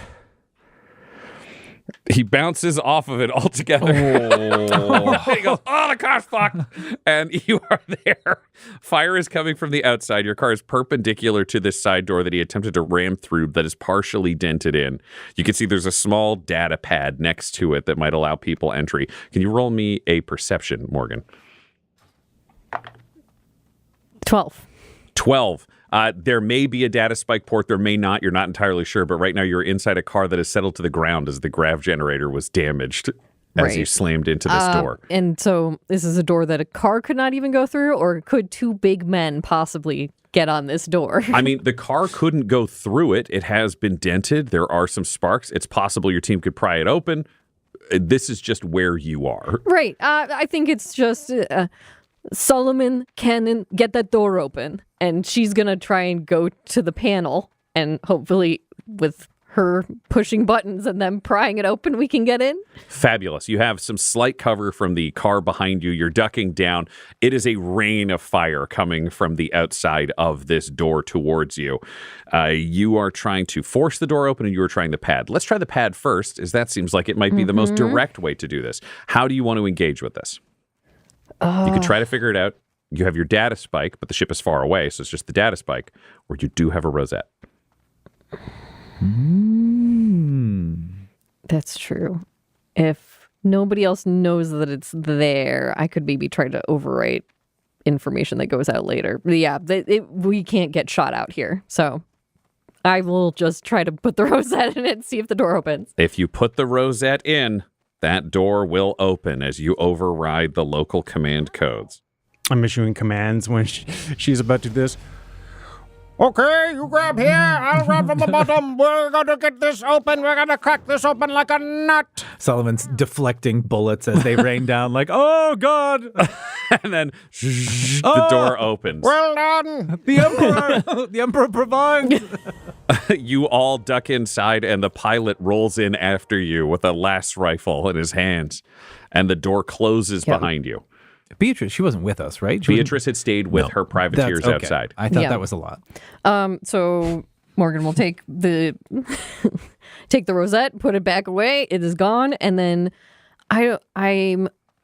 he bounces off of it altogether. He goes, "Oh, the car's fucked." And you are there. Fire is coming from the outside. Your car is perpendicular to this side door that he attempted to ram through that is partially dented in. You can see there's a small data pad next to it that might allow people entry. Can you roll me a perception, Morgan? 12. 12. There may be a data spike port, there may not. You're not entirely sure, but right now you're inside a car that is settled to the ground as the grav generator was damaged as you slammed into this door. And so this is a door that a car could not even go through, or could two big men possibly get on this door? I mean, the car couldn't go through it. It has been dented. There are some sparks. It's possible your team could pry it open. This is just where you are. Right. I think it's just Solomon can get that door open, and she's going to try and go to the panel, and hopefully with her pushing buttons and then prying it open, we can get in? Fabulous. You have some slight cover from the car behind you. You're ducking down. It is a rain of fire coming from the outside of this door towards you. You are trying to force the door open and you are trying the pad. Let's try the pad first, as that seems like it might be the most direct way to do this. How do you want to engage with this? You could try to figure it out. You have your data spike, but the ship is far away, so it's just the data spike, or you do have a rosette. That's true. If nobody else knows that it's there, I could maybe try to overwrite information that goes out later. But yeah, we can't get shot out here. So I will just try to put the rosette in it and see if the door opens. If you put the rosette in, that door will open as you override the local command codes. I'm issuing commands when she's about to do this. Okay, you grab here, I'll grab from the bottom. We're going to get this open. We're going to crack this open like a nut. Sullivan's deflecting bullets as they rain down like, oh, God. And then the door opens. Well done. The Emperor. The Emperor provides. You all duck inside, and the pilot rolls in after you with a las rifle in his hands, and the door closes behind you. Beatrice, she wasn't with us, right? Beatrice had stayed with her privateers outside. I thought that was a lot. So Morgan will take the rosette, put it back away. It is gone, and then I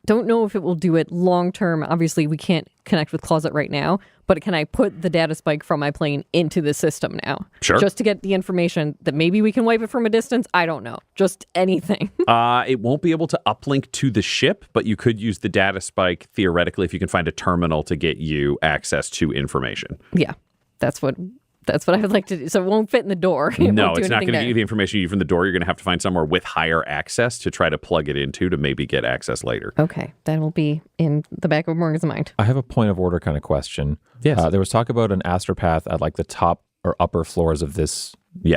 don't know if it will do it long term. Obviously, we can't connect with Closet right now, but can I put the data spike from my plane into the system now? Sure. Just to get the information that maybe we can wipe it from a distance? I don't know. Just anything. It won't be able to uplink to the ship, but you could use the data spike theoretically if you can find a terminal to get you access to information. Yeah, that's what I would like to do. So it won't fit in the door. No, it's not going to give you the information you from the door. You're going to have to find somewhere with higher access to try to plug it into to maybe get access later. Okay, that will be in the back of Morgan's mind. I have a point of order kind of question. Yes. There was talk about an astropath at like the top or upper floors of this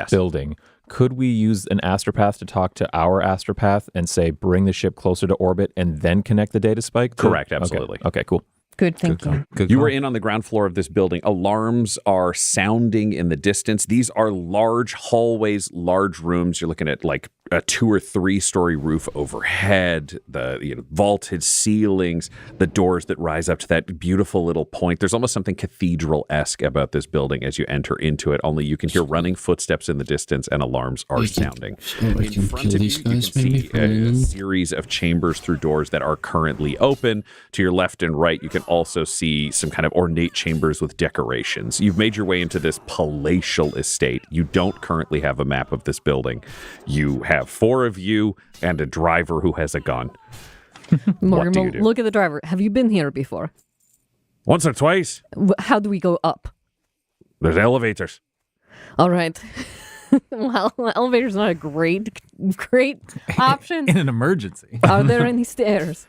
building. Could we use an astropath to talk to our astropath and say, bring the ship closer to orbit and then connect the data spike? Correct, absolutely. Okay, cool. Good thinking. You were in on the ground floor of this building. Alarms are sounding in the distance. These are large hallways, large rooms. You're looking at like a 2 or 3 story roof overhead, the vaulted ceilings, the doors that rise up to that beautiful little point. There's almost something cathedral-esque about this building as you enter into it, only you can hear running footsteps in the distance and alarms are sounding. I can kill these guys maybe see a series of chambers through doors that are currently open. To your left and right, you can also see some kind of ornate chambers with decorations. You've made your way into this palatial estate. You don't currently have a map of this building. You have 4 of you and a driver who has a gun. Morgan, What do you do? look at the driver. Have you been here before? Once or twice. How do we go up? There's elevators. All right. Well, elevator's not a great option. In an emergency. Are there any stairs?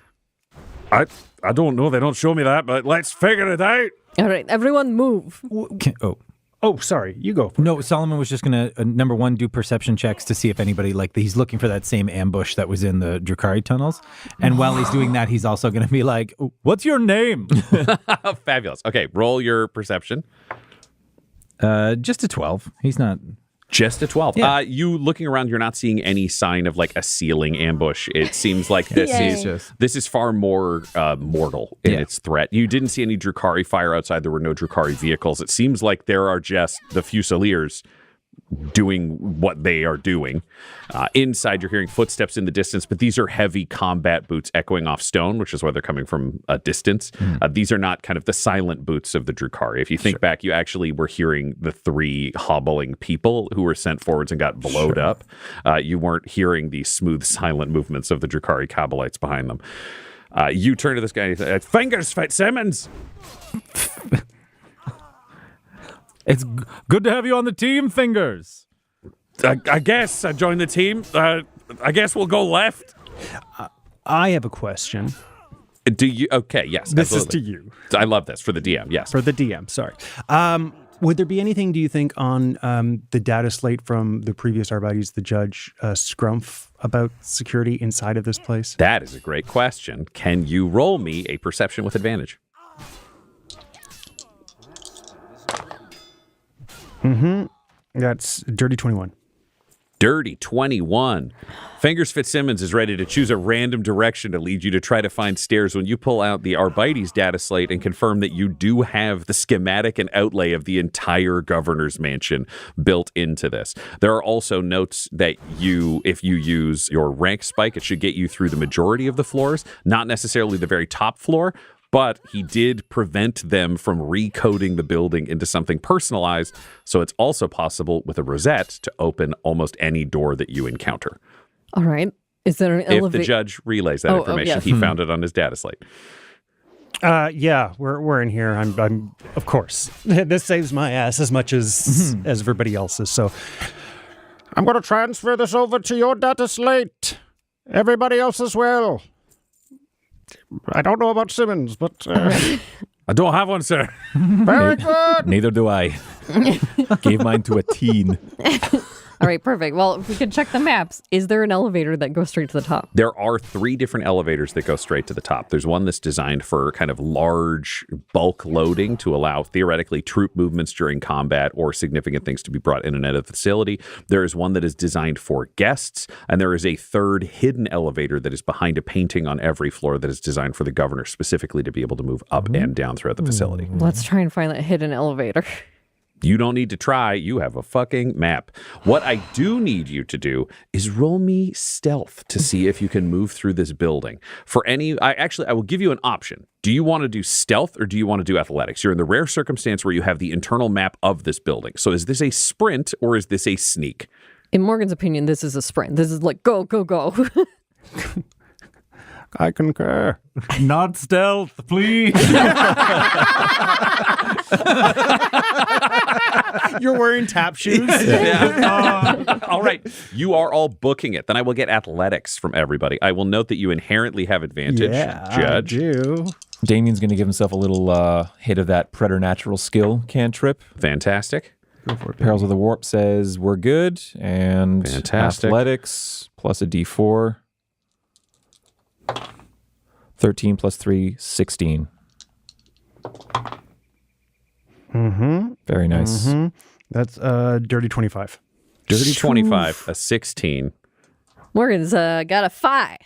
I don't know. They don't show me that, but let's figure it out. All right, everyone move. Oh, sorry. You go. No, Solomon was just going to, number one, do perception checks to see if anybody, he's looking for that same ambush that was in the Drukhari tunnels. And while he's doing that, he's also going to be like, what's your name? Fabulous. Okay, roll your perception. Just a 12. He's not... Just a 12. Yeah. You looking around, you're not seeing any sign of like a ceiling ambush. It seems like this is far more mortal in its threat. You didn't see any Drukhari fire outside. There were no Drukhari vehicles. It seems like there are just the Fusiliers doing what they are doing. Inside, you're hearing footsteps in the distance, but these are heavy combat boots echoing off stone, which is why they're coming from a distance. These are not kind of the silent boots of the Drukhari. If you think back, you actually were hearing the 3 hobbling people who were sent forwards and got blowed up. You weren't hearing the smooth, silent movements of the Drukhari Kabbalites behind them. You turn to this guy and you say, "Fingers, Fitzsimmons!" It's good to have you on the team, Fingers. I guess I joined the team. I guess we'll go left. I have a question. Do you? Okay, yes. This absolutely. is to you. I love this for the DM. Yes, for the DM. Sorry. Would there be anything, do you think, on the data slate from the previous Arbites, the judge, Scrumph, about security inside of this place? That is a great question. Can you roll me a perception with advantage? That's dirty 21. Dirty 21. Fingers Fitzsimmons is ready to choose a random direction to lead you to try to find stairs when you pull out the Arbites data slate and confirm that you do have the schematic and outlay of the entire governor's mansion built into this. There are also notes that if you use your rank spike, it should get you through the majority of the floors, not necessarily the very top floor, but he did prevent them from recoding the building into something personalized, so it's also possible with a rosette to open almost any door that you encounter. All right. Is there an elevator? If the judge relays that information, yes. he found it on his data slate. Yeah, we're in here. I'm of course. This saves my ass as much as everybody else's. So I'm going to transfer this over to your data slate. Everybody else as well. I don't know about Simmons, but I don't have one, sir. Very good. Neither do I. Gave mine to a teen. All right, perfect. Well, if we could check the maps, is there an elevator that goes straight to the top? There are 3 different elevators that go straight to the top. There's one that's designed for kind of large bulk loading to allow theoretically troop movements during combat or significant things to be brought in and out of the facility. There is one that is designed for guests, and there is a 3rd hidden elevator that is behind a painting on every floor that is designed for the governor specifically to be able to move up and down throughout the facility. Let's try and find that hidden elevator. You don't need to try. You have a fucking map. What I do need you to do is roll me stealth to see if you can move through this building. I will give you an option. Do you want to do stealth or do you want to do athletics? You're in the rare circumstance where you have the internal map of this building. So is this a sprint or is this a sneak? In Morgan's opinion, this is a sprint. This is like, go, go, go. I concur. Not stealth, please. You're wearing tap shoes? All right. You are all booking it. Then I will get athletics from everybody. I will note that you inherently have advantage, Judge. I do. Damien's going to give himself a little hit of that preternatural skill cantrip. Fantastic. Go for it. Perils of the Warp says we're good. And Fantastic. athletics plus a d4. 13 plus 3, 16. Mm-hmm. Very nice. Mm-hmm. That's dirty 25. Dirty 25, a 16. Morgan's got a 5.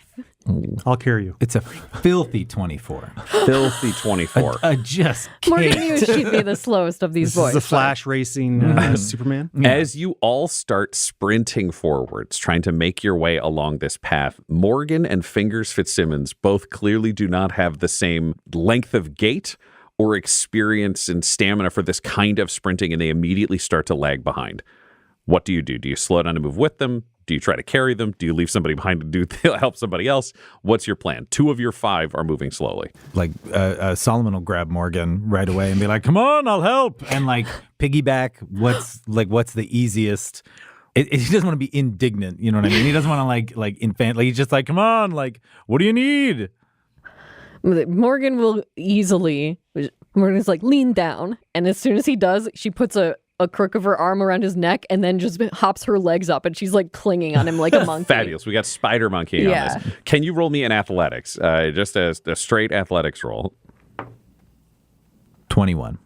I'll carry you. It's a filthy 24. Filthy 24. Just Morgan can't. knew she'd be the slowest of these This boys. is the Flash racing Superman. As you all start sprinting forwards, trying to make your way along this path, Morgan and Fingers Fitzsimmons both clearly do not have the same length of gait or experience and stamina for this kind of sprinting, and they immediately start to lag behind. What do you do? Do you slow down to move with them? Do you try to carry them? Do you leave somebody behind to help somebody else? What's your plan? 2 of your 5 are moving slowly. Like Solomon will grab Morgan right away and be like, "Come on, I'll help," and like piggyback. What's the easiest? He doesn't want to be indignant. You know what I mean? He doesn't want to like infant. Like he's just like, "Come on, like what do you need?" Morgan will easily. Morgan's like, lean down, and as soon as he does, she puts a crook of her arm around his neck and then just hops her legs up, and she's like clinging on him like a monkey. Fabulous. We got spider monkey on this. Can you roll me an athletics? Just a straight athletics roll. 21.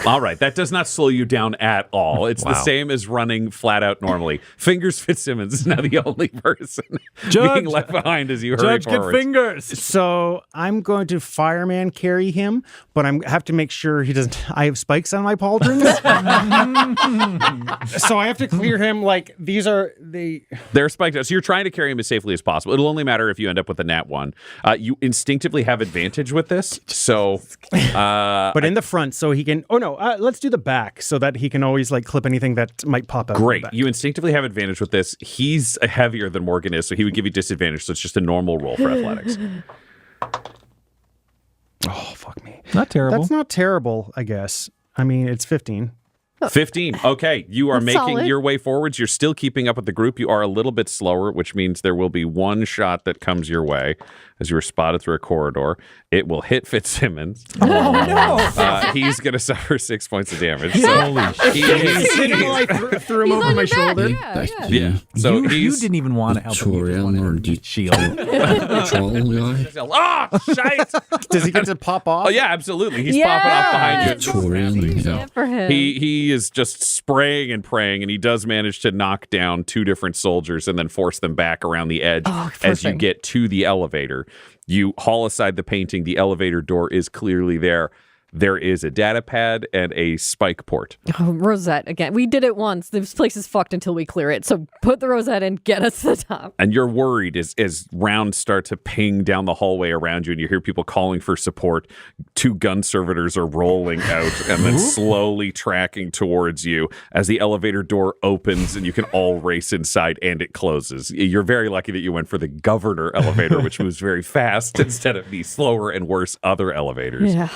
All right. That does not slow you down at all. It's the same as running flat out normally. Fingers Fitzsimmons is now the only person being left behind as you hurry Judge, forward. get fingers. So I'm going to fireman carry him, but I have to make sure he doesn't. I have spikes on my pauldrons, so I have to clear him. Like these are the. They're spiked out. So you're trying to carry him as safely as possible. It'll only matter if you end up with a nat 1. You instinctively have advantage with this. So, but in the front, so he can. Oh no, let's do the back so that he can always like clip anything that might pop out. Great. Of the back. You instinctively have advantage with this. He's heavier than Morgan is, so he would give you disadvantage. So it's just a normal roll for athletics. Oh fuck me. Not terrible. That's not terrible. I guess. I mean, it's 15. 15. Okay. You are That's making solid. your way forwards. You're still keeping up with the group. You are a little bit slower, which means there will be one shot that comes your way as you are spotted through a corridor. It will hit Fitzsimmons. Oh, no. He's going to suffer 6 points of damage. Holy I threw him He's over on my your back, shoulder. Yeah. So you didn't even want to help him. You just Torian wanted or to shield. troll guy? Oh, shite. Does he get to pop off? Oh, yeah, absolutely. He's popping off behind you. Torian, yeah. For him. He is just spraying and praying, and he does manage to knock down 2 different soldiers and then force them back around the edge as you get to the elevator. You haul aside the painting. The elevator door is clearly there. There is a data pad and a spike port. Oh, Rosette again. We did it once. This place is fucked until we clear it. So put the Rosette in, get us to the top. And you're worried as rounds start to ping down the hallway around you, and you hear people calling for support. 2 gun servitors are rolling out and then slowly tracking towards you as the elevator door opens and you can all race inside and it closes. You're very lucky that you went for the governor elevator, which moves very fast instead of the slower and worse other elevators. Yeah.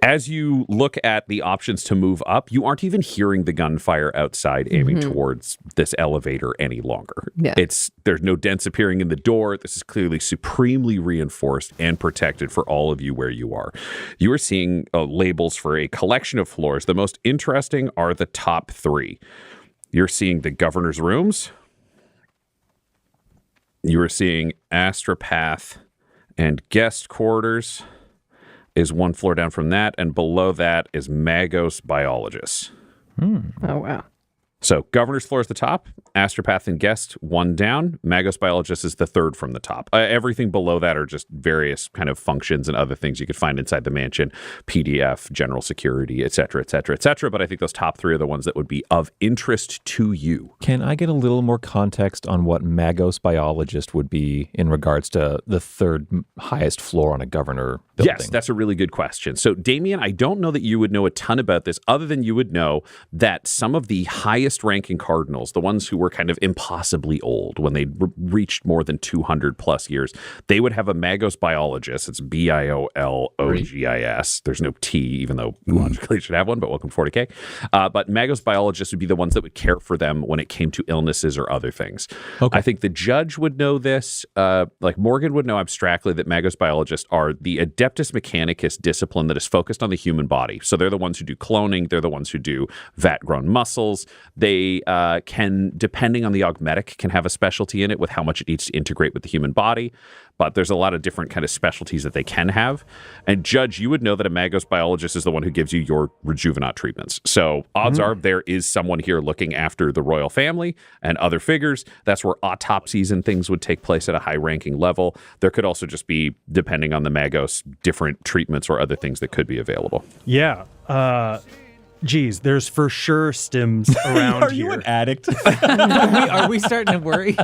As you look at the options to move up, you aren't even hearing the gunfire outside aiming towards this elevator any longer. Yeah. There's no dents appearing in the door. This is clearly supremely reinforced and protected for all of you where you are. You are seeing labels for a collection of floors. The most interesting are the top 3. You're seeing the governor's rooms. You are seeing astropath and guest quarters is 1 floor down from that, and below that is Magos biologist. Oh, wow. So governor's floor is the top, astropath and guest 1 down, Magos biologist is the 3rd from the top. Everything below that are just various kind of functions and other things you could find inside the mansion, PDF, general security, et cetera, et cetera, et cetera. But I think those top 3 are the ones that would be of interest to you. Can I get a little more context on what Magos biologist would be in regards to the 3rd highest floor on a governor building? Yes, that's a really good question. So, Damien, I don't know that you would know a ton about this, other than you would know that some of the highest ranking cardinals, the ones who were kind of impossibly old when they reached more than 200 plus years, they would have a Magos biologist. It's Biologis. There's no T, even though logically it should have one, but welcome to 40K. But Magos biologists would be the ones that would care for them when it came to illnesses or other things. Okay. I think the judge would know this. Like Morgan would know abstractly that Magos biologists are the Adeptus Mechanicus discipline that is focused on the human body. So they're the ones who do cloning. They're the ones who do vat-grown muscles. They can, depending on the augmetic, can have a specialty in it with how much it needs to integrate with the human body. But there's a lot of different kind of specialties that they can have. And Judge, you would know that a Magos biologist is the one who gives you your rejuvenate treatments. So odds are there is someone here looking after the royal family and other figures. That's where autopsies and things would take place at a high-ranking level. There could also just be, depending on the Magos, different treatments or other things that could be available. Yeah. Geez, there's for sure stims around Are here. you an addict? Are we starting to worry?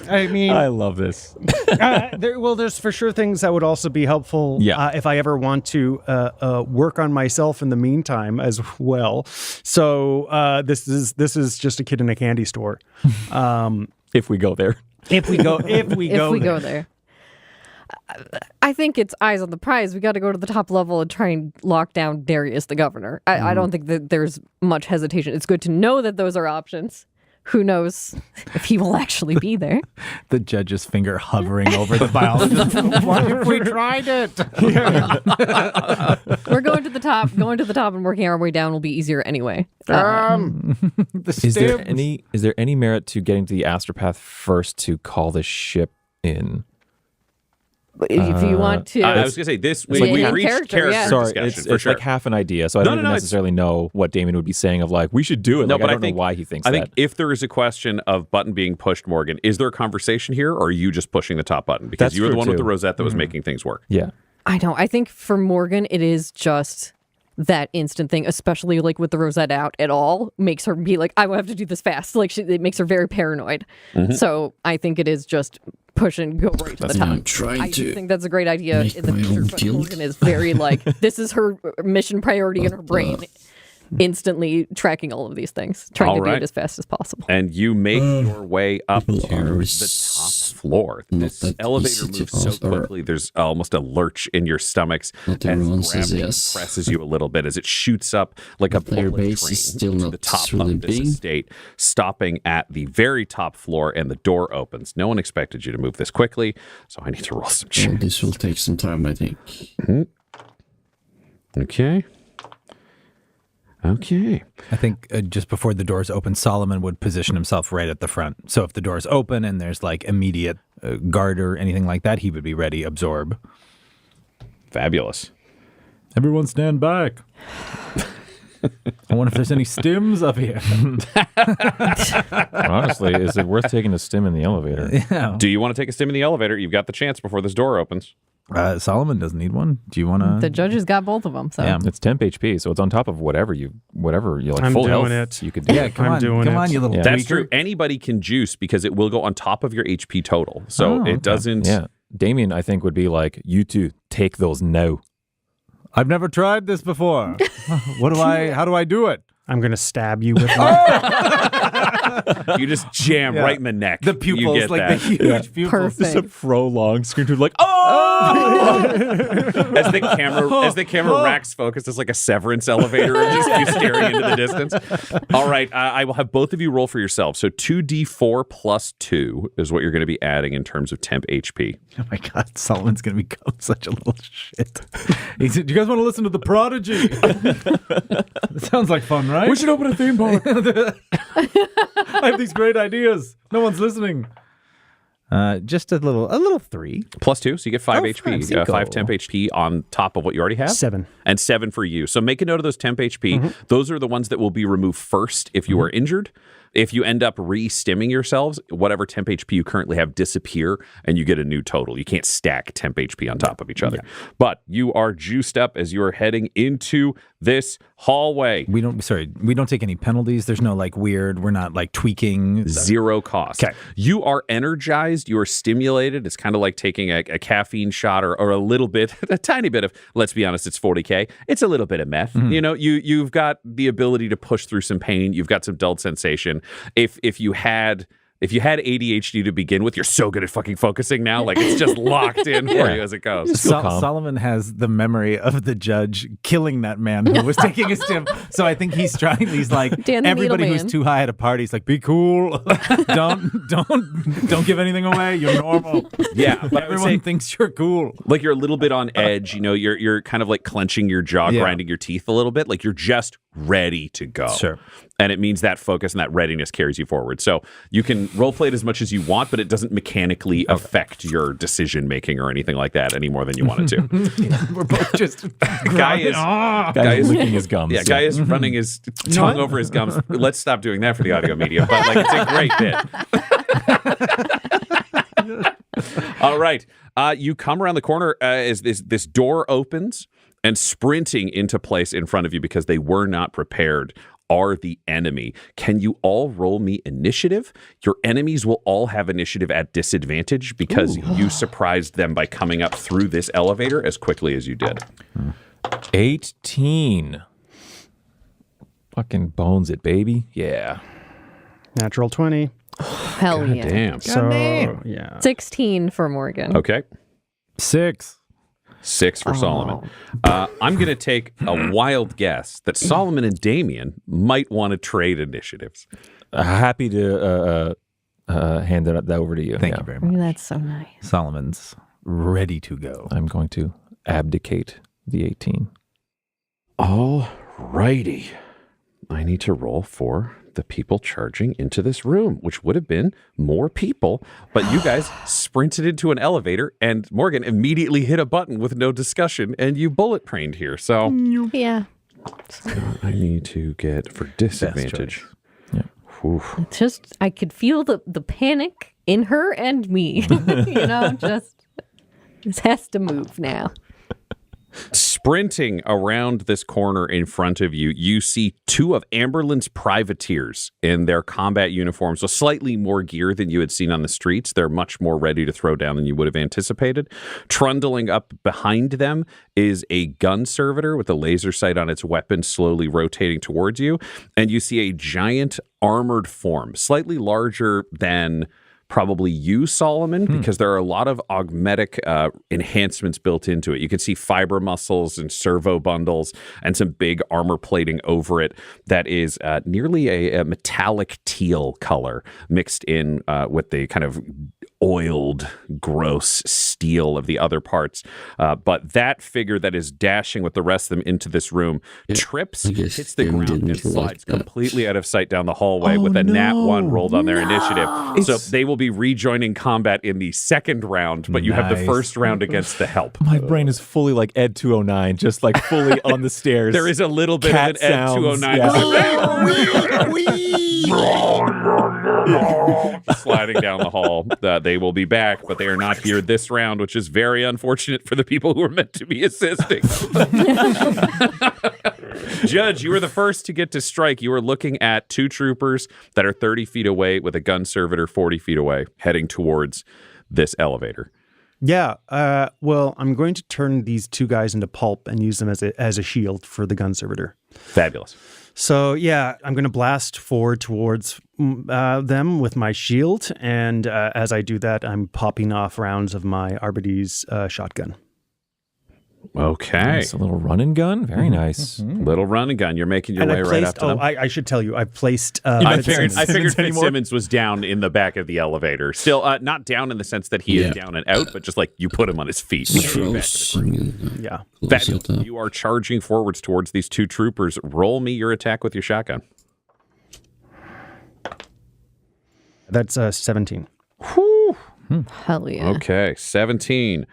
I mean, I love this. there's for sure things that would also be helpful if I ever want to work on myself in the meantime as well. So this is just a kid in a candy store. If we go there. If we go there. I think it's eyes on the prize. We got to go to the top level and try and lock down Darius, the governor. I don't think that there's much hesitation. It's good to know that those are options. Who knows if he will actually be there? The judge's finger hovering over the biologist. What if we tried it? We're going to the top. Going to the top and working our way down will be easier anyway. Is there any merit to getting to the astropath first to call the ship in? If you want to, I was going to say this. We reached character Sorry, discussion. it's like half an idea, so I don't necessarily know what Damien would be saying of like we should do it. No, like, but I don't know why he thinks I that. think if there is a question of button being pushed, Morgan, is there a conversation here, or are you just pushing the top button because you were the one with the rosette that was making things work? Yeah, I know. I think for Morgan, it is just that instant thing, especially like with the rosette out at all, makes her be like, I will have to do this fast. Like it makes her very paranoid. So I think it is just push and go right to the top. I do think that's a great idea in the future, but Morgan is very like, this is her mission priority in her brain. Instantly tracking all of these things, trying to do it as fast as possible. And you make your way up to the top floor. This elevator moves so quickly, there's almost a lurch in your stomachs as gravity presses you a little bit as it shoots up like a bullet train to the top of this estate, stopping at the very top floor, and the door opens. No one expected you to move this quickly, so I need to roll some checks. This will take some time, I think. Okay. Okay. I think just before the doors open, Solomon would position himself right at the front. So if the doors open and there's like immediate guard or anything like that, he would be ready, absorb. Fabulous. Everyone stand back. I wonder if there's any stims up here. Honestly, is it worth taking a stim in the elevator? Yeah. Do you want to take a stim in the elevator? You've got the chance before this door opens. Solomon doesn't need one. Do you want to? The judges got both of them. So Yeah, it's temp HP, so it's on top of whatever you like. I'm full doing health. it. You could do. Yeah, it. come I'm on, doing come it. on, you little. Yeah. That's tweaker. true. Anybody can juice because it will go on top of your HP total. So it doesn't. Yeah, Damien, I think would be like, you two take those now. I've never tried this before. How do I do it? I'm going to stab you with my... You just jam right in the neck. The You pupils, get like that. the huge pupils. perfect. prolonged scream to like, oh! As the camera racks focus, it's like a Severance elevator and just you staring into the distance. All right, I will have both of you roll for yourselves. So 2d4 plus 2 is what you're going to be adding in terms of temp HP. Oh my God, Solomon's going to become such a little shit. He said, do you guys want to listen to The Prodigy? That sounds like fun, right? We should open a theme park. I have these great ideas. No one's listening. Just a little 3. Plus 2, so you get 5 Oh, HP. cinco. 5 temp HP on top of what you already have. 7. And 7 for you. So make a note of those temp HP. Those are the ones that will be removed first if you are injured. If you end up re-stimming yourselves, whatever temp HP you currently have disappear and you get a new total. You can't stack temp HP on top of each other. But you are juiced up as you are heading into this hallway. We don't take any penalties. There's no like weird, we're not like tweaking. 0 cost. Okay. You are energized. You are stimulated. It's kind of like taking a caffeine shot or a little bit, a tiny bit of, let's be honest, it's 40K. It's a little bit of meth. You know, you've got the ability to push through some pain. You've got some dulled sensation. If you had ADHD to begin with, you're so good at fucking focusing now. Like it's just locked in for you as it goes. Solomon has the memory of the judge killing that man who was taking a stim. So I think he's trying. He's like Dan the everybody Needle who's Man. too high at a party. He's like, be cool. don't give anything away. You're normal. Yeah, but I would Everyone say, thinks you're cool. like you're a little bit on edge. You know, you're kind of like clenching your jaw, Yeah. grinding your teeth a little bit. Like you're just ready to go. Sure. And it means that focus and that readiness carries you forward. So you can role play it as much as you want, but it doesn't mechanically affect your decision making or anything like that any more than you want it to. We're both just Guy is licking his gums. Yeah, guy is running his tongue over his gums. Let's stop doing that for the audio medium. But like, it's a great bit. All right, you come around the corner as this door opens, and sprinting into place in front of you because they were not prepared are the enemy. Can you all roll me initiative? Your enemies will all have initiative at disadvantage because you surprised them by coming up through this elevator as quickly as you did. 18. Fucking bones it, baby. Yeah. Natural 20. hell yeah. Damn. So, yeah. 16 for Morgan. Okay. 6. 6 for Solomon. I'm going to take a wild guess that Solomon and Damien might want to trade initiatives. Happy to hand that over to you. Thank you very much. That's so nice. Solomon's ready to go. I'm going to abdicate the 18. All righty. I need to roll for the people charging into this room, which would have been more people, but you guys sprinted into an elevator and Morgan immediately hit a button with no discussion and you bullet praned here. So Yeah. I need to get for disadvantage. Yeah. It's just, I could feel the panic in her and me. You know, just, this has to move now. Sprinting around this corner in front of you, you see 2 of Amberlin's privateers in their combat uniforms, so slightly more gear than you had seen on the streets. They're much more ready to throw down than you would have anticipated. Trundling up behind them is a gun servitor with a laser sight on its weapon slowly rotating towards you, and you see a giant armored form, slightly larger than probably you, Solomon, because there are a lot of augmetic enhancements built into it. You can see fiber muscles and servo bundles and some big armor plating over it that is nearly a metallic teal color mixed in with the kind of oiled, gross steel of the other parts. But that figure that is dashing with the rest of them into this room trips, hits the ground, and slides completely out of sight down the hallway with a nat 1 rolled on their initiative. So they will be rejoining combat in the second round, but you have the first round against the help. My brain is fully like Ed 209, just like fully on the stairs. There is a little bit of an Ed 209 sliding down the hall. They will be back, but they are not here this round, which is very unfortunate for the people who are meant to be assisting. Judge, you were the first to get to strike. You are looking at 2 troopers that are 30 feet away with a gun servitor 40 feet away, heading towards this elevator. Yeah. Well, I'm going to turn these 2 guys into pulp and use them as a shield for the gun servitor. Fabulous. So, yeah, I'm going to blast forward towards them with my shield. And as I do that, I'm popping off rounds of my Arbides shotgun. Okay. It's a little run and gun. Very nice. Little run and gun. You're making your way right up to them. I should tell you, I placed... I figured Fitzsimmons was down in the back of the elevator. Still, not down in the sense that he is down and out, but just like you put him on his feet. Yeah. Fabulous. You are charging forwards towards these 2 troopers. Roll me your attack with your shotgun. That's 17. Whew. Hell yeah. Okay, 17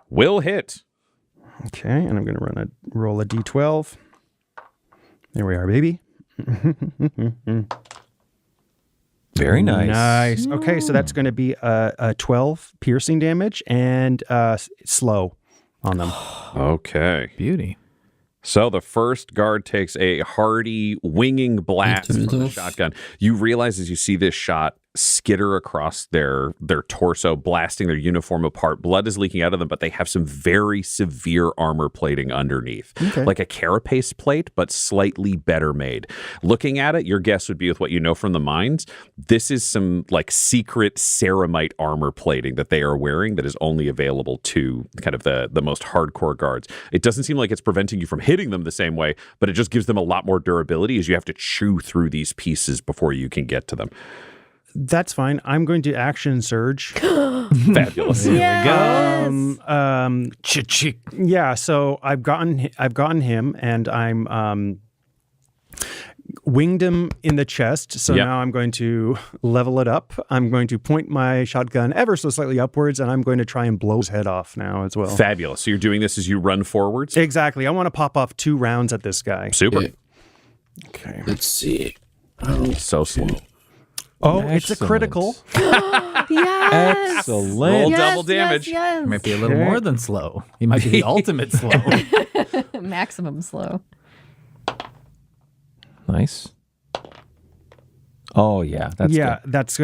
will hit. Okay, and I'm going to roll a d12. There we are, baby. Very nice. Nice. Okay, so that's going to be a 12 piercing damage and slow on them. Okay. Beauty. So the first guard takes a hearty winging blast from the shotgun. You realize as you see this shot skitter across their torso, blasting their uniform apart. Blood is leaking out of them, but they have some very severe armor plating underneath. Okay. Like a carapace plate, but slightly better made. Looking at it, your guess would be with what you know from the mines, this is some like secret ceramite armor plating that they are wearing that is only available to kind of the most hardcore guards. It doesn't seem like it's preventing you from hitting them the same way, but it just gives them a lot more durability as you have to chew through these pieces before you can get to them. That's fine. I'm going to action surge. Fabulous. There we go. Yeah. So I've gotten him, and I'm winged him in the chest. So now I'm going to level it up. I'm going to point my shotgun ever so slightly upwards, and I'm going to try and blow his head off now as well. Fabulous. So you're doing this as you run forwards? Exactly. I want to pop off 2 rounds at this guy. Super. Okay. Let's see. So slow. Oh, it's a critical. Yes. Excellent. Roll double damage. It might be a little more than slow. He might be the ultimate slow. Maximum slow. Nice. Oh, yeah. That's good. That's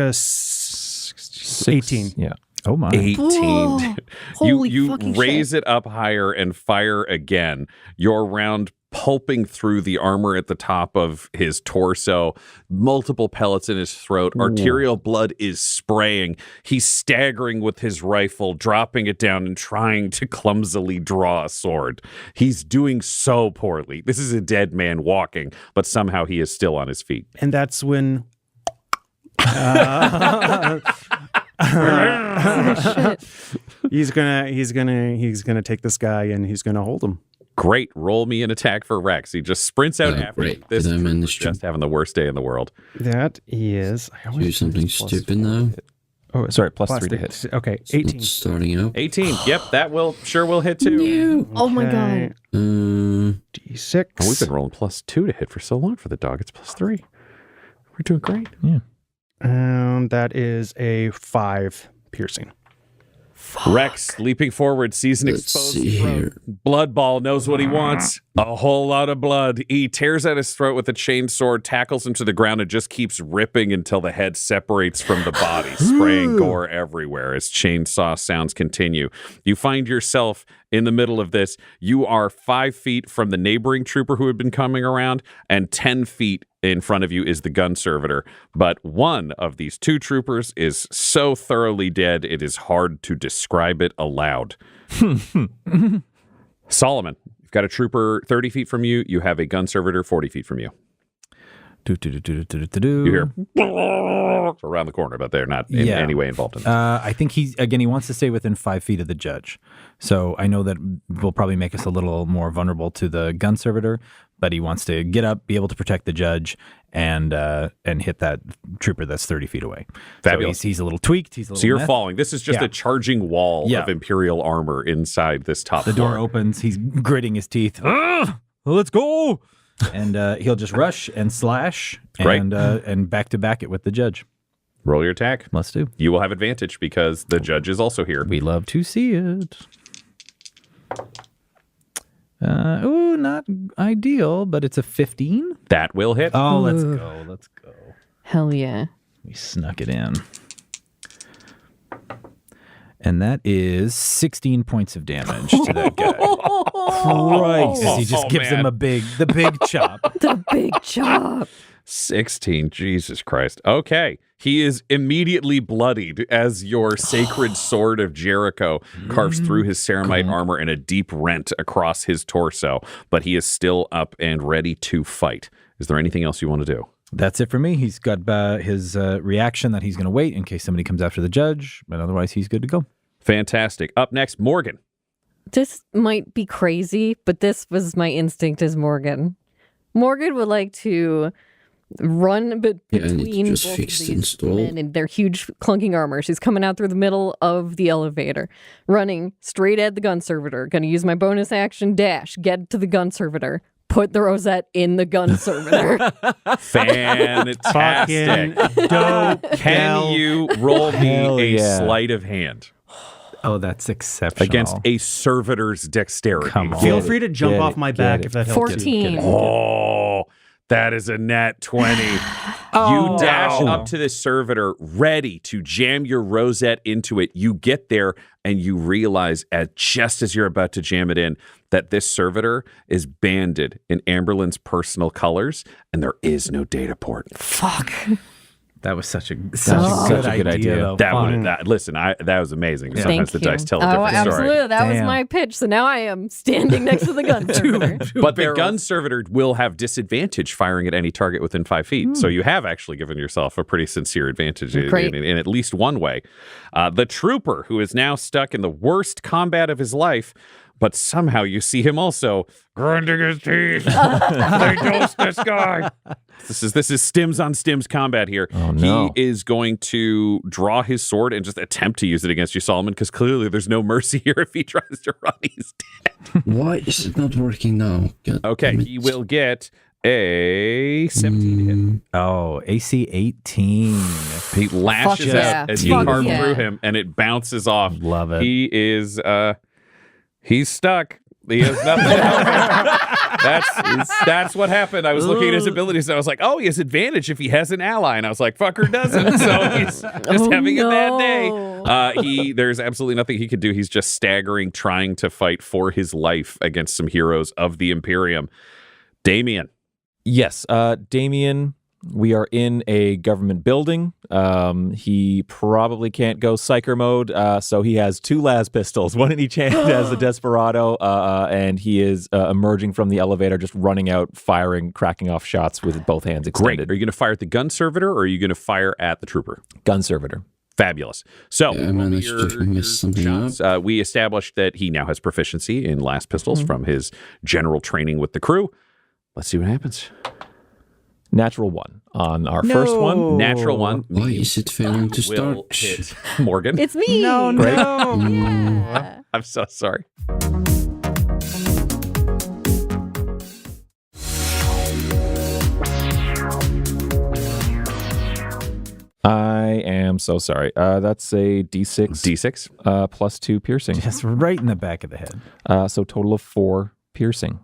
18. Yeah. Oh, my. 18. Holy you fucking raise shit. it up higher and fire again. Your round pulping through the armor at the top of his torso, multiple pellets in his throat, arterial blood is spraying. He's staggering with his rifle, dropping it down and trying to clumsily draw a sword. He's doing so poorly. This is a dead man walking, but somehow he is still on his feet. And that's when he's gonna take this guy and he's gonna hold him. Great. Roll me an attack for Rex. He just sprints out after you. This is just having the worst day in the world. That is... Do something stupid now. Oh, sorry, plus 3 to hit. Okay, 18. It's starting out. 18. Yep, that will hit too. Oh my god. D6. Oh, we've been rolling plus 2 to hit for so long for the dog. It's plus 3. We're doing great. Yeah. That is a 5 piercing. Rex leaping forward, sees an exposed throat. Blood Ball knows what he wants. A whole lot of blood. He tears at his throat with a chained sword, tackles him to the ground, and just keeps ripping until the head separates from the body, spraying gore everywhere as chainsaw sounds continue. You find yourself in the middle of this. You are 5 feet from the neighboring trooper who had been coming around, and 10 feet in front of you is the gun servitor. But one of these 2 troopers is so thoroughly dead, it is hard to describe it aloud. Solomon, you've got a trooper 30 feet from you. You have a gun servitor 40 feet from you. You hear around the corner, but they're not in any way involved in this. I think he wants to stay within 5 feet of the judge. So I know that will probably make us a little more vulnerable to the gun servitor, but he wants to get up, be able to protect the judge, and hit that trooper that's 30 feet away. Fabulous. So he's a little tweaked. So you're falling. This is just a charging wall of Imperial armor inside this top floor. The door opens. He's gritting his teeth. Let's go. And he'll just rush and slash and back to back it with the judge. Roll your attack. Must do. You will have advantage because the judge is also here. We love to see it. Not ideal, but it's a 15. That will hit. Oh, let's go. Let's go. Hell yeah. We snuck it in. And that is 16 points of damage to that guy. Christ. As he just gives him the big chop. The big chop. 16. Jesus Christ. Okay. He is immediately bloodied as your sacred sword of Jericho carves through his ceramite armor in a deep rent across his torso, but he is still up and ready to fight. Is there anything else you want to do? That's it for me. He's got his reaction that he's going to wait in case somebody comes after the judge, but otherwise he's good to go. Fantastic. Up next, Morgan. This might be crazy, but this was my instinct as Morgan. Morgan would like to run between just both fixed of these install. men in their huge clunking armor. She's coming out through the middle of the elevator, running straight at the gun servitor. Going to use my bonus action dash, get to the gun servitor, put the rosette in the gun servitor. Fantastic. Dope. Can you roll me a sleight of hand? Oh, that's exceptional. Against a servitor's dexterity. Come on. Feel free to jump off my back if that helps. 14. Oh, that is a nat 20. You dash up to this servitor, ready to jam your rosette into it. You get there, and you realize, just as you're about to jam it in, that this servitor is banded in Amberlin's personal colors, and there is no data port. Fuck. That was such a good idea. Though. That was amazing. Yeah. Sometimes the dice tell a different story. Absolutely. That was my pitch. So now I am standing next to the gun servitor. But the gun servitor will have disadvantage firing at any target within 5 feet. So you have actually given yourself a pretty sincere advantage in at least one way. The trooper, who is now stuck in the worst combat of his life, but somehow you see him also grinding his teeth. They dosed this guy. This is stims on stims combat here. Oh, no. He is going to draw his sword and just attempt to use it against you, Solomon, because clearly there's no mercy here. If he tries to run, he's dead. Why is it not working now? God Okay, damn it. he will get a 17 hit. Oh, AC 18. He lashes out as you carve through him, and it bounces off. Love it. He is... he's stuck. He has nothing else. That's what happened. I was looking at his abilities and I was like, oh, he has advantage if he has an ally. And I was like, fucker doesn't. So he's just having a bad day. There's absolutely nothing he could do. He's just staggering, trying to fight for his life against some heroes of the Imperium. Damien. Yes, Damien, we are in a government building. He probably can't go psyker mode, so he has 2 las pistols, one in each hand as a desperado, and he is emerging from the elevator, just running out, firing, cracking off shots with both hands extended. Great. Are you going to fire at the gun servitor, or are you going to fire at the trooper? Gun servitor. Fabulous. So, I managed to mess something up. We established that he now has proficiency in las pistols from his general training with the crew. Let's see what happens. Natural 1 on our first one. Natural 1. Why is it failing to Will start? hit Morgan. It's me. No. Yeah. I'm so sorry. I am so sorry. That's a D6. D6. Plus 2 piercing. Just right in the back of the head. So total of 4 piercing.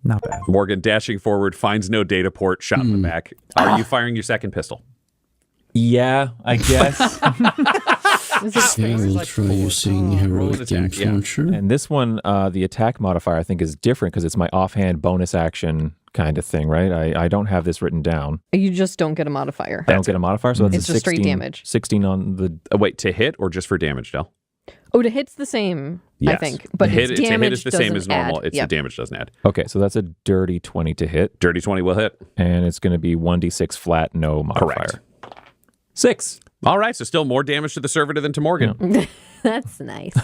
Not bad. Morgan dashing forward, finds no data port, shot in the back. Are you firing your second pistol? Yeah, I guess. Yeah, we'll try using heroic games launcher. And this one, the attack modifier, I think, is different because it's my offhand bonus action kind of thing, right? I don't have this written down. You just don't get a modifier. I don't get a modifier, so that's It's a just 16, straight damage. 16 on the... Wait, to hit or just for damage, Del? Oh, to hit's the same. Yes. I think. But hit, its to hit damage is the same doesn't as normal. add. It's Yep. the damage doesn't add. Okay, so that's a dirty 20 to hit. Dirty 20 will hit. And it's going to be 1d6 flat, no modifier. Correct. 6. All right, so still more damage to the servitor than to Morgan. That's nice.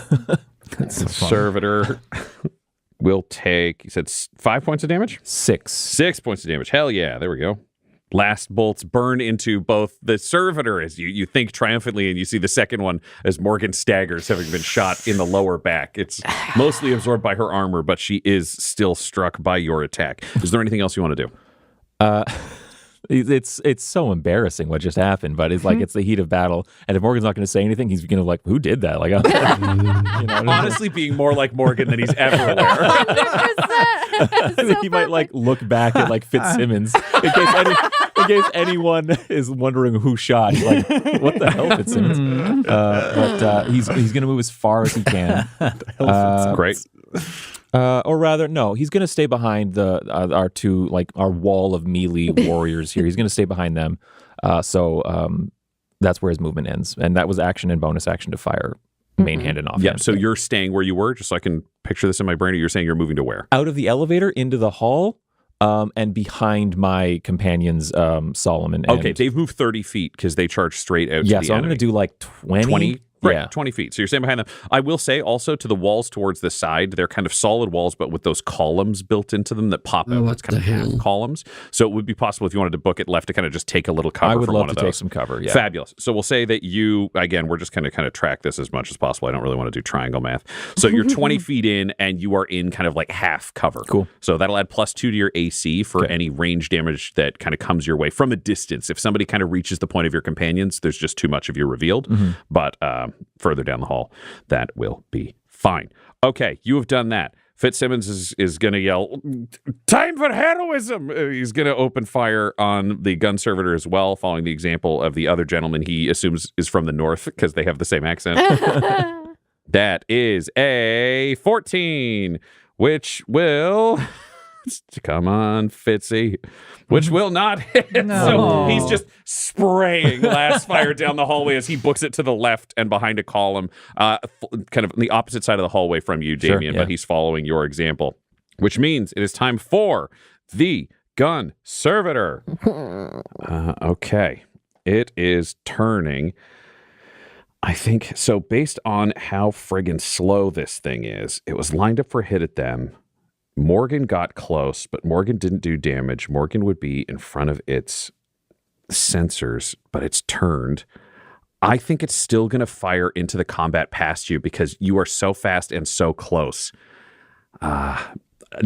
Servitor will take, you said 5 points of damage? 6. 6 points of damage. Hell yeah, there we go. Last bolts burn into both the servitor as you think triumphantly, and you see the second one as Morgan staggers, having been shot in the lower back. It's mostly absorbed by her armor, but she is still struck by your attack. Is there anything else you want to do? It's so embarrassing what just happened, but it's like it's the heat of battle, and if Morgan's not going to say anything, he's going to like, who did that? Like, Honestly, being more like Morgan than he's ever aware. 100%. He might like look back at like Fitzsimmons in case anyone is wondering who shot. He's like, what the hell, Fitzsimmons? But he's going to move as far as he can. Great. Or rather, no, he's going to stay behind our two, like our wall of melee warriors here. He's going to stay behind them. So that's where his movement ends. And that was action and bonus action to fire main hand and offhand. Yeah, so you're staying where you were, just so I can picture this in my brain. Or you're saying you're moving to where? Out of the elevator into the hall. And behind my companions, Solomon. And, Okay, they've moved 30 feet because they charged straight out to the so I'm going to do like 20. 20? Right, Yeah. 20 feet. So you're staying behind them. I will say also to the walls towards the side, they're kind of solid walls, but with those columns built into them that pop out. what It's kind of the half hell? columns. So it would be possible if you wanted to book it left to kind of just take a little cover I would from love one to of take those. some cover. Yeah. Fabulous. So we'll say that you, again, we're just kind of track this as much as possible. I don't really want to do triangle math. So you're 20 feet in and you are in kind of like half cover. Cool. So that'll add +2 to your AC for any range damage that kind of comes your way from a distance. If somebody kind of reaches the point of your companions, there's just too much of you revealed. But further down the hall, that will be fine. Okay, you have done that. Fitzsimmons is going to yell, "Time for heroism!" He's going to open fire on the gun servitor as well, following the example of the other gentleman he assumes is from the north because they have the same accent. That is a 14, which will... Come on, Fitzy. Which will not hit. No. So he's just spraying last fire down the hallway as he books it to the left and behind a column, kind of on the opposite side of the hallway from you, Damien, but he's following your example, which means it is time for the gun servitor. Okay. It is turning. I think, so based on how friggin' slow this thing is, it was lined up for a hit at them. Morgan got close, but Morgan didn't do damage. Morgan would be in front of its sensors, but it's turned. I think it's still going to fire into the combat past you because you are so fast and so close. Do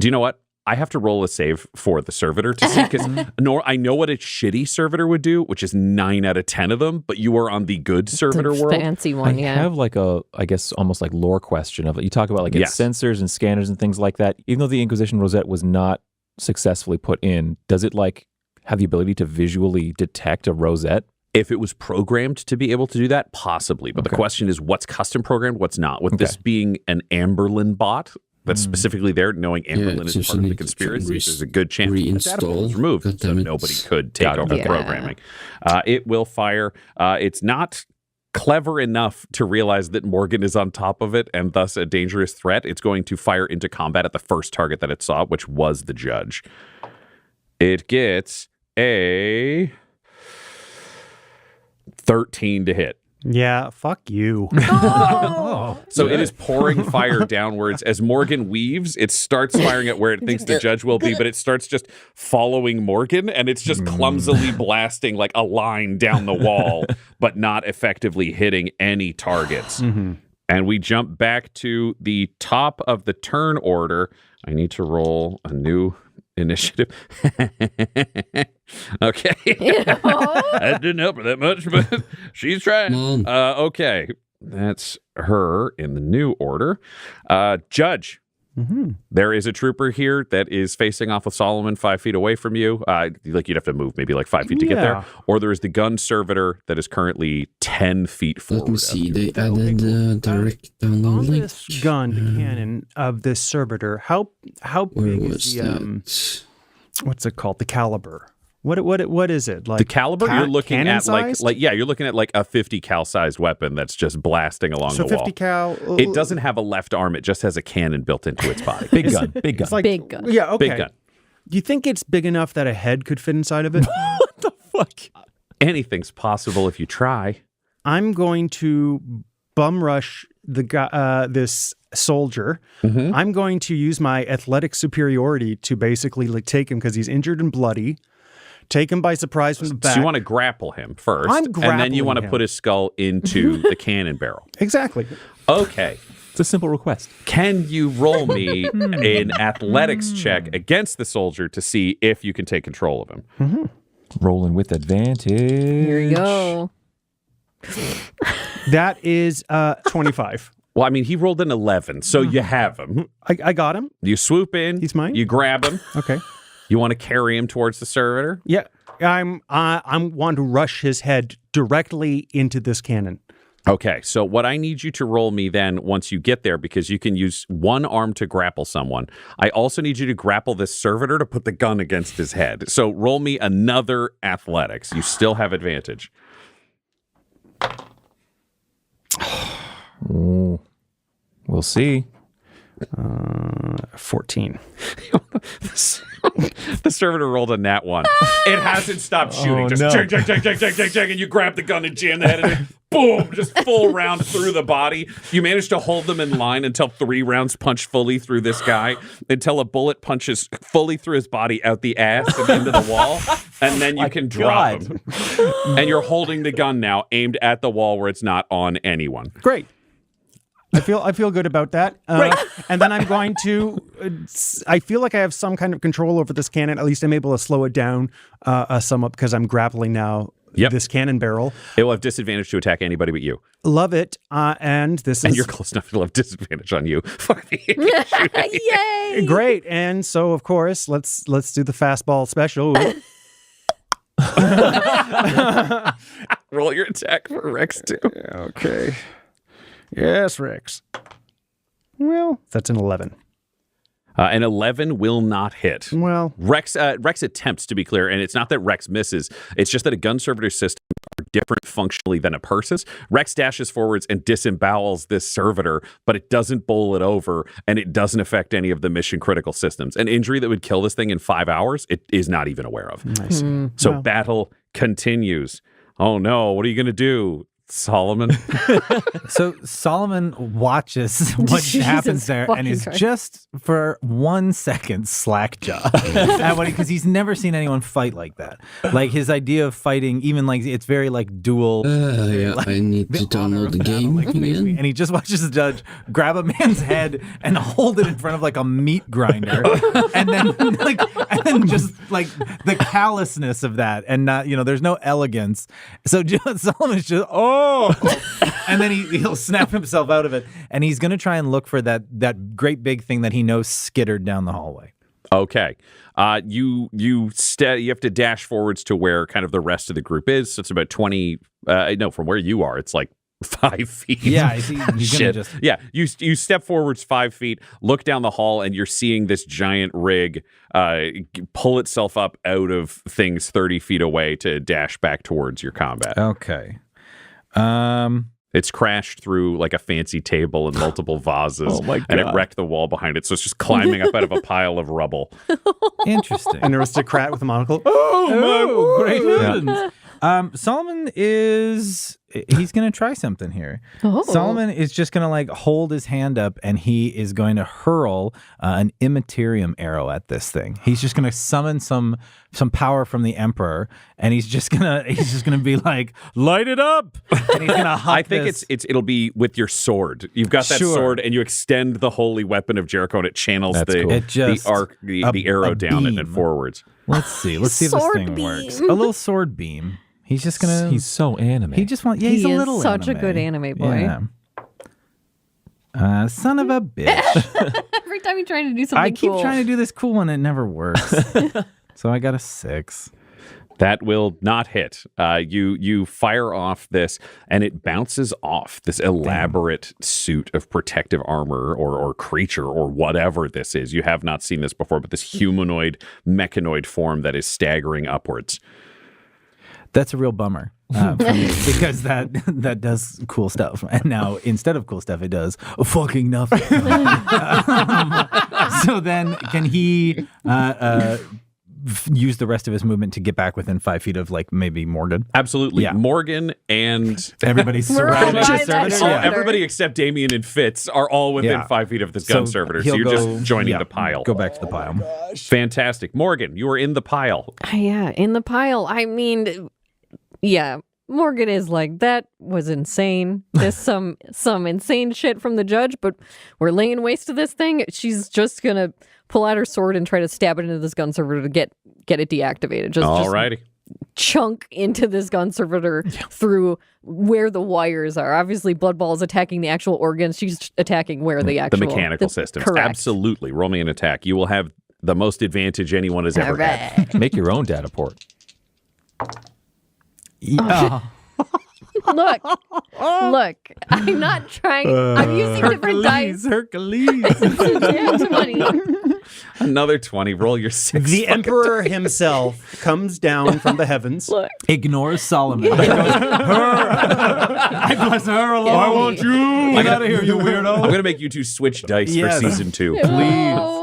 you know what? I have to roll a save for the servitor to see because I know what a shitty servitor would do, which is 9 out of 10 of them, but you are on the good servitor the world. fancy one, I have like a, I guess, almost like lore question of it. You talk about like its sensors and scanners and things like that. Even though the Inquisition Rosette was not successfully put in, does it like have the ability to visually detect a rosette? If it was programmed to be able to do that, possibly. But the question is what's custom programmed, what's not. With this being an Amberlin bot that's specifically there, knowing Amberlin is part of the conspiracy, there's a good chance that data was removed, so nobody could take over the programming. It will fire. It's not clever enough to realize that Morgan is on top of it and thus a dangerous threat. It's going to fire into combat at the first target that it saw, which was the judge. It gets a 13 to hit. Yeah, fuck you. So it is pouring fire downwards as Morgan weaves. It starts firing at where it thinks the judge will be, but it starts just following Morgan, and it's just clumsily blasting like a line down the wall, but not effectively hitting any targets. And we jump back to the top of the turn order. I need to roll a new initiative. Okay. That didn't help her that much, but she's trying. Okay. That's her in the new order. Judge. There is a trooper here that is facing off with Solomon 5 feet away from you. Like you'd have to move maybe like 5 feet to get there. Or there is the gun servitor that is currently 10 feet forward. Let me see. They added direct download On link. this gun cannon of this servitor, how Where big was is the that? what's it called? The caliber. What is it? Like the caliber you're looking at cannon-sized? you're looking at like a 50 cal sized weapon that's just blasting along So the 50 wall. cal. It doesn't have a left arm, it just has a cannon built into its body. Big gun. It's like, Big gun. Yeah, okay. Big gun. Do you think it's big enough that a head could fit inside of it? Fuck. Anything's possible if you try. I'm going to bum rush the guy, this soldier. Mm-hmm. I'm going to use my athletic superiority to basically like take him because he's injured and bloody. Take him by surprise from the back. So you want to grapple him first, I'm and then you grappling want to him. put his skull into the cannon barrel. Exactly. Okay. It's a simple request. Can you roll me an athletics check against the soldier to see if you can take control of him? Rolling with advantage. Here you go. That is 25. Well, I mean, he rolled an 11, so you have him. I got him. You swoop in. He's mine? You grab him. Okay. You want to carry him towards the servitor? Yeah. I'm want to rush his head directly into this cannon. Okay, so what I need you to roll me then once you get there, because you can use one arm to grapple someone. I also need you to grapple this servitor to put the gun against his head. So roll me another athletics. You still have advantage. Ooh. We'll see. 14. The servitor rolled a nat 1. It hasn't stopped shooting. Just check, and you grab the gun and jam the head in it. Boom! Just full round through the body. You manage to hold them in line until 3 rounds punch fully through this guy, until a bullet punches fully through his body out the ass and into the wall, and then you can drop him. And you're holding the gun now, aimed at the wall where it's not on anyone. Great. I feel good about that. And then I'm going to. I feel like I have some kind of control over this cannon. At least I'm able to slow it down somewhat because I'm grappling now. Yep. This cannon barrel. It will have disadvantage to attack anybody but you. Love it. And this And is you're close enough to have disadvantage on you. Fuck me. Yay! great. And so of course let's do the fastball special. Roll your attack for Rex too. Okay. Yes, Rex. Well, that's an 11. An 11 will not hit. Well, Rex attempts, to be clear, and it's not that Rex misses. It's just that a gun servitor system are different functionally than a person's. Rex dashes forwards and disembowels this servitor, but it doesn't bowl it over, and it doesn't affect any of the mission critical systems. An injury that would kill this thing in 5 hours, it is not even aware of. I see. So battle continues. Oh no, what are you going to do, Solomon? So Solomon watches what Jesus happens there and is fucking Christ. just for 1 second slack-jawed because he's never seen anyone fight like that. Like his idea of fighting, even like it's very like dual. Yeah, like, I need to download the game again. And he just watches the judge grab a man's head and hold it in front of like a meat grinder, and then just like the callousness of that, and not there's no elegance. So Solomon's just and then he'll snap himself out of it, and he's gonna try and look for that great big thing that he knows skittered down the hallway. Okay. You have to dash forwards to where kind of the rest of the group is. So it's about 20. From where you are, it's like 5 feet. Yeah, he's gonna just. Yeah, you step forwards 5 feet, look down the hall, and you're seeing this giant rig pull itself up out of things 30 feet away to dash back towards your combat. Okay. It's crashed through like a fancy table and multiple vases. Oh my God. And it wrecked the wall behind it. So it's just climbing up out of a pile of rubble. Interesting. An aristocrat with a monocle. Oh, great heavens. Solomon he's going to try something here. Oh. Solomon is just going to like hold his hand up, and he is going to hurl an immaterium arrow at this thing. He's just going to summon some power from the emperor, and he's just going to be like, light it up. And he's going to I think it'll be with your sword. You've got that sword, and you extend the holy weapon of Jericho, and it channels That's cool. the arrow down it and forwards. Let's see if this Sword thing beam. works. A little sword beam. He's just gonna. He's so anime. He just wants. Yeah, He he's a is little. such a good anime boy. Yeah. Son of a bitch! Every time you try to do something I keep cool. trying to do this cool one, it never works. So I got a 6. That will not hit. You fire off this, and it bounces off this elaborate suit of protective armor or creature or whatever this is. You have not seen this before, but this humanoid, mechanoid form that is staggering upwards. That's a real bummer for me, because that does cool stuff. And now, instead of cool stuff, it does fucking nothing. So then, can he use the rest of his movement to get back within 5 feet of, like, maybe Morgan? Absolutely. Yeah. Morgan and everybody's surrounding the servitor. Yeah. Everybody except Damien and Fitz are all within 5 feet of this gun servitor. So you're just joining the pile. Go back to the pile. Fantastic. Morgan, you are in the pile. Yeah, in the pile. I mean, yeah, Morgan is like, that was insane. There's some insane shit from the judge, but we're laying waste to this thing. She's just gonna pull out her sword and try to stab it into this gun servitor to get it deactivated. Alrighty. Chunk into this gun servitor through where the wires are. Obviously, Blood Ball is attacking the actual organs. She's attacking where the mechanical systems. Correct. Absolutely. Roll me an attack. You will have the most advantage anyone has ever had. Make your own data port. Yeah. Look, I'm not trying. I'm using different dice. Hercules. Damn 20. Another 20. Roll your 6. The Emperor himself comes down from the heavens. Look. Ignores Solomon. I bless her alone. I want you. Get out of here, you weirdo. I'm going to make you two switch dice for season 2. Please.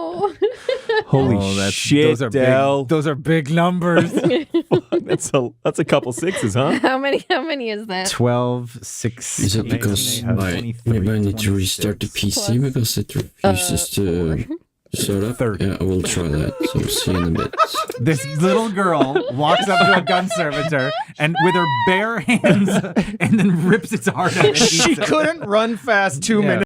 Holy shit, Those are big numbers. That's a couple sixes, huh? How many is that? 12, 6. Is it because maybe I need to restart the PC because it refuses to start up? 30. Yeah, I will try that. So see you in a bit. This little girl walks up to a gun servitor and with her bare hands and then rips its heart out. And She eats it. couldn't run fast 2 minutes